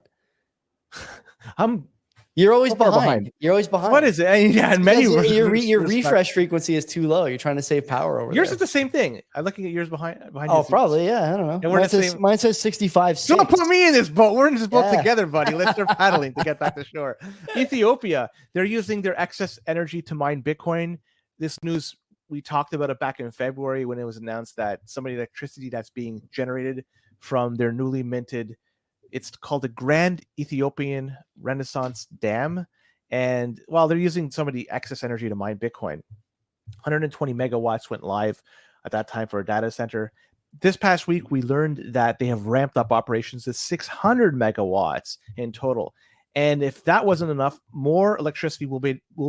A: You're always behind. You're always behind.
B: What is it? Yeah, and many
A: your refresh frequency is too low. You're trying to save power over
B: yours
A: there.
B: Is the same thing. I'm looking at yours behind.
A: Oh, probably. Yeah, I don't know. And mine says 65.
B: Don't put me in this boat. We're in this boat together, buddy. Let's start paddling to get back to shore. Ethiopia, they're using their excess energy to mine Bitcoin. This news, we talked about it back in February when it was announced that some of the electricity that's being generated from their newly minted, it's called the Grand Ethiopian Renaissance Dam. And while they're using some of the excess energy to mine Bitcoin, 120 megawatts went live at that time for a data center. This past week, we learned that they have ramped up operations to 600 megawatts in total. And if that wasn't enough, more electricity will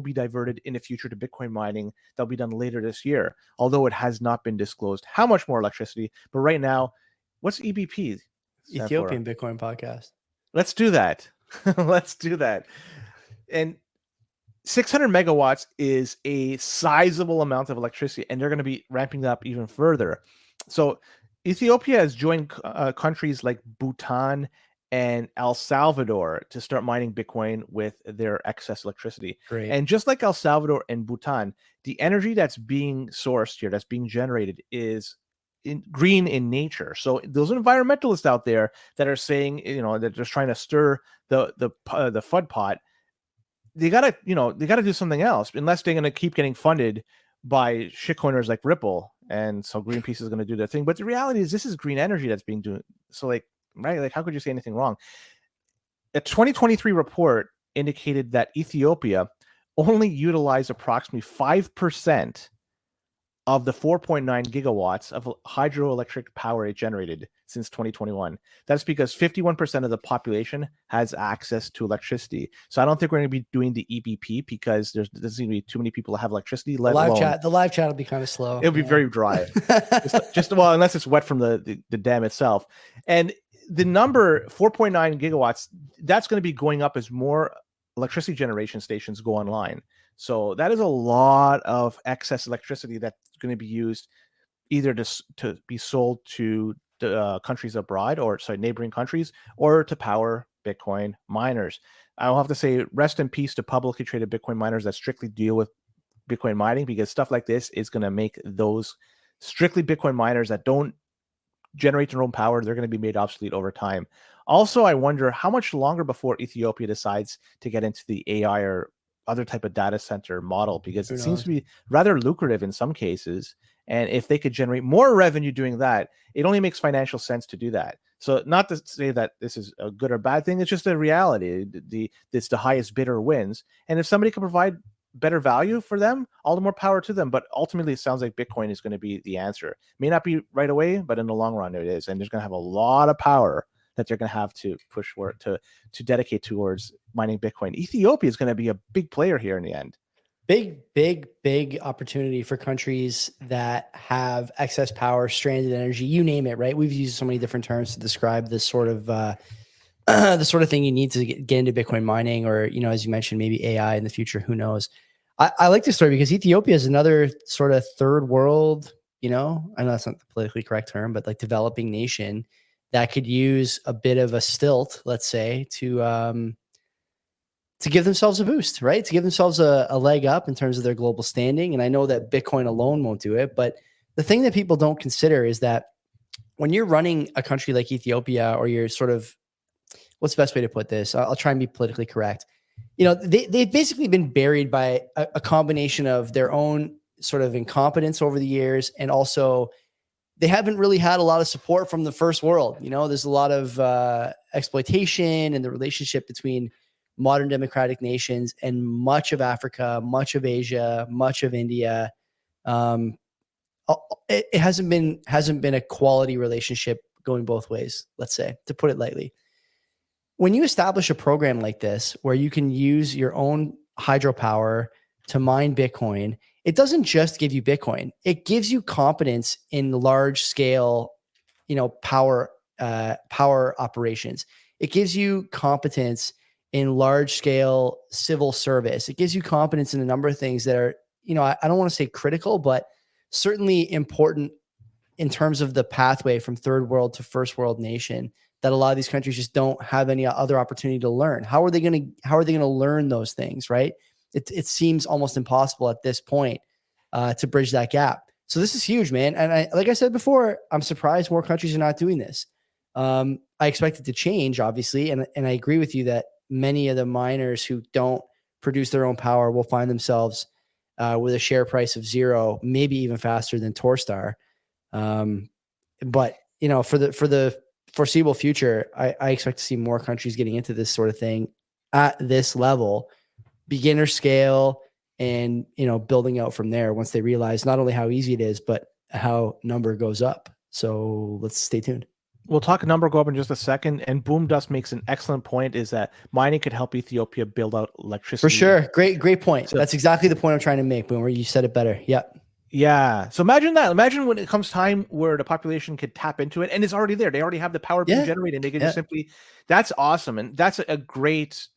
B: be diverted in the future to Bitcoin mining. That'll be done later this year, although it has not been disclosed how much more electricity. But right now, what's EBP?
A: Ethiopian Bitcoin Podcast.
B: Let's do that. Let's do that. And 600 megawatts is a sizable amount of electricity, and they're going to be ramping that up even further. So Ethiopia has joined countries like Bhutan and El Salvador to start mining Bitcoin with their excess electricity.
A: Great.
B: And just like El Salvador and Bhutan, the energy that's being sourced here, that's being generated, is green in nature. So those environmentalists out there that are saying, that they're just trying to stir the FUD pot, they gotta do something else, unless they're gonna keep getting funded by shitcoiners like Ripple, and so Greenpeace is gonna do their thing. But the reality is, this is green energy that's being doing. So how could you say anything wrong? A 2023 report indicated that Ethiopia only utilized approximately 5% of the 4.9 gigawatts of hydroelectric power it generated since 2021. That's because 51% of the population has access to electricity. So I don't think we're going to be doing the EBP, because there's going to be too many people to have electricity.
A: The live chat will be kind of slow.
B: It'll be very dry. Well, unless it's wet from the dam itself. And the number 4.9 gigawatts, that's going to be going up as more electricity generation stations go online. So that is a lot of excess electricity that's going to be used either to be sold to countries abroad, or neighboring countries, or to power Bitcoin miners. I'll have to say rest in peace to publicly traded Bitcoin miners that strictly deal with Bitcoin mining, because stuff like this is going to make those strictly Bitcoin miners that don't generate their own power, they're going to be made obsolete over time. Also, I wonder how much longer before Ethiopia decides to get into the AI or other type of data center model, because it seems to be rather lucrative in some cases. And if they could generate more revenue doing that, it only makes financial sense to do that. So not to say that this is a good or bad thing, it's just a reality. It's the highest bidder wins. And if somebody can provide better value for them, all the more power to them. But ultimately, it sounds like Bitcoin is going to be the answer. May not be right away, but in the long run, it is. And there's going to have a lot of power that they're going to have to push for, to dedicate towards mining Bitcoin. Ethiopia is going to be a big player here in the end.
A: Big opportunity for countries that have excess power, stranded energy, you name it, right? We've used so many different terms to describe this sort of the sort of thing you need to get into Bitcoin mining, or, as you mentioned, maybe AI in the future, who knows? I like this story because Ethiopia is another sort of third world, I know that's not the politically correct term, but like developing nation that could use a bit of a stilt, let's say, to give themselves a boost, right? To give themselves a leg up in terms of their global standing. And I know that Bitcoin alone won't do it, but the thing that people don't consider is that when you're running a country like Ethiopia, or you're sort of, what's the best way to put this? I'll try and be politically correct. They've basically been buried by a combination of their own sort of incompetence over the years, and also they haven't really had a lot of support from the first world. There's a lot of exploitation in the relationship between modern democratic nations and much of Africa, much of Asia, much of India. It hasn't been a quality relationship going both ways, let's say, to put it lightly. When you establish a program like this, where you can use your own hydropower to mine Bitcoin, it doesn't just give you Bitcoin. It gives you competence in large scale, power operations. It gives you competence in large scale civil service. It gives you competence in a number of things that are, I don't want to say critical, but certainly important in terms of the pathway from third world to first world nation, that a lot of these countries just don't have any other opportunity to learn. How are they going to learn those things, right? It seems almost impossible at this point to bridge that gap. So this is huge, man. And like I said before, I'm surprised more countries are not doing this. I expect it to change, obviously. And I agree with you that many of the miners who don't produce their own power will find themselves with a share price of zero, maybe even faster than Torstar. But for the foreseeable future, I expect to see more countries getting into this sort of thing at this level, beginner scale, and building out from there once they realize not only how easy it is, but how number goes up. So let's stay tuned.
B: We'll talk number go up in just a second. And Boom Dust makes an excellent point, is that mining could help Ethiopia build out electricity.
A: For sure. Great point. So that's exactly the point I'm trying to make, Boomer. You said it better. Yep.
B: Yeah. So imagine that. Imagine when it comes time where the population could tap into it, and it's already there. They already have the power being generated, and they can just simply, that's awesome. And that's a great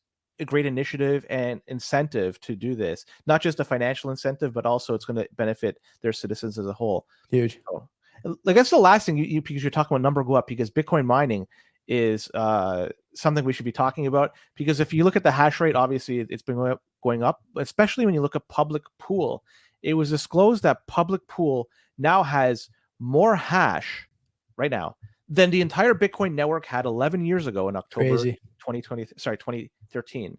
B: a great initiative and incentive to do this. Not just a financial incentive, but also it's going to benefit their citizens as a whole.
A: Huge.
B: So, like that's the last thing because you're talking about number go up, because Bitcoin mining is something we should be talking about, because if you look at the hash rate, obviously it's been going up, especially when you look at public pool. It was disclosed that public pool now has more hash right now than the entire Bitcoin network had 11 years ago in October 2013.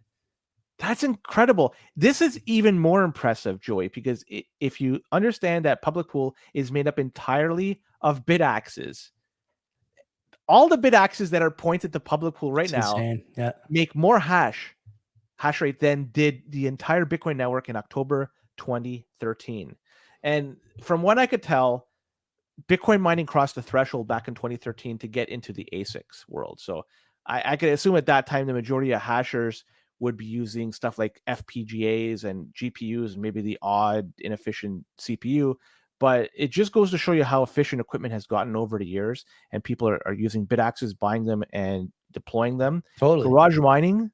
B: That's incredible. This is even more impressive, Joey, because if you understand that public pool is made up entirely of bit axes, all the bit axes that are pointed to public pool right now make more hash rate than did the entire Bitcoin network in October 2013. And from what I could tell, Bitcoin mining crossed the threshold back in 2013 to get into the ASICs world. So I could assume at that time the majority of hashers would be using stuff like FPGAs and GPUs and maybe the odd inefficient CPU. But it just goes to show you how efficient equipment has gotten over the years, and people are using bit axes, buying them and deploying them.
A: Totally.
B: Garage mining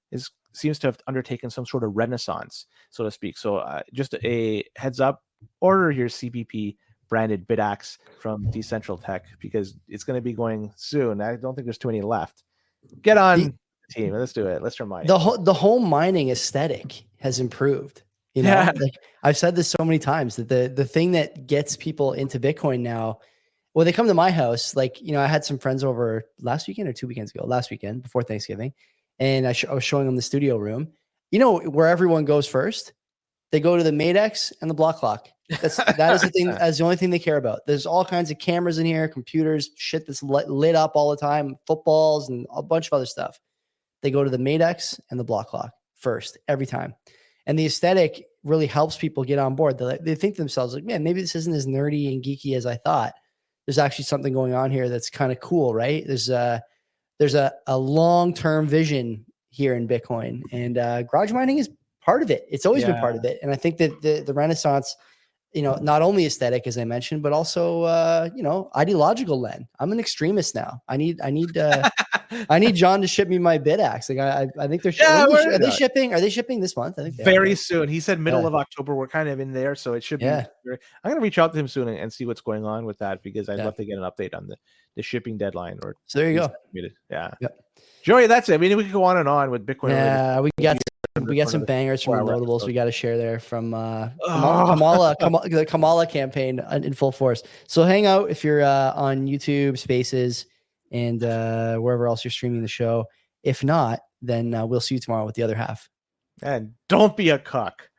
B: seems to have undertaken some sort of renaissance, so to speak. So just a heads up, order your CBP branded bit axe from Decentral Tech, because it's going to be going soon. I don't think there's too many left. Get on the team. Let's do it. Let's try mining.
A: The whole mining aesthetic has improved. You know, like I've said this so many times, that the thing that gets people into Bitcoin now, when they come to my house, like, you know, I had some friends over last weekend or 2 weekends ago, last weekend before Thanksgiving, and I was showing them the studio room. You know where everyone goes first? They go to the Madex and the block clock. That is the thing. That's the only thing they care about. There's all kinds of cameras in here, computers, shit that's lit up all the time, footballs and a bunch of other stuff. They go to the Madex and the block clock first every time. And the aesthetic really helps people get on board. They think to themselves, like, man, maybe this isn't as nerdy and geeky as I thought. There's actually something going on here that's kind of cool, right? There's a long-term vision here in Bitcoin, and garage mining is part of it. It's always been part of it. And I think that the Renaissance, you know, not only aesthetic, as I mentioned, but also, you know, ideological lens. I'm an extremist now. I need John to ship me my bit axe. Like I think they're are they shipping? Are they shipping this month? I think
B: very soon. He said middle of October. We're kind of in there, so it should be. I'm going to reach out to him soon and see what's going on with that, because I'd love to get an update on the shipping deadline. Or
A: so there you go.
B: Yeah. Joey, that's it. I mean, we could go on and on with Bitcoin.
A: Yeah, we got some bangers from the notables we got to share there from the Kamala campaign in full force. So hang out if you're on YouTube Spaces and wherever else you're streaming the show. If not, then we'll see you tomorrow with the other half.
B: And don't be a cuck.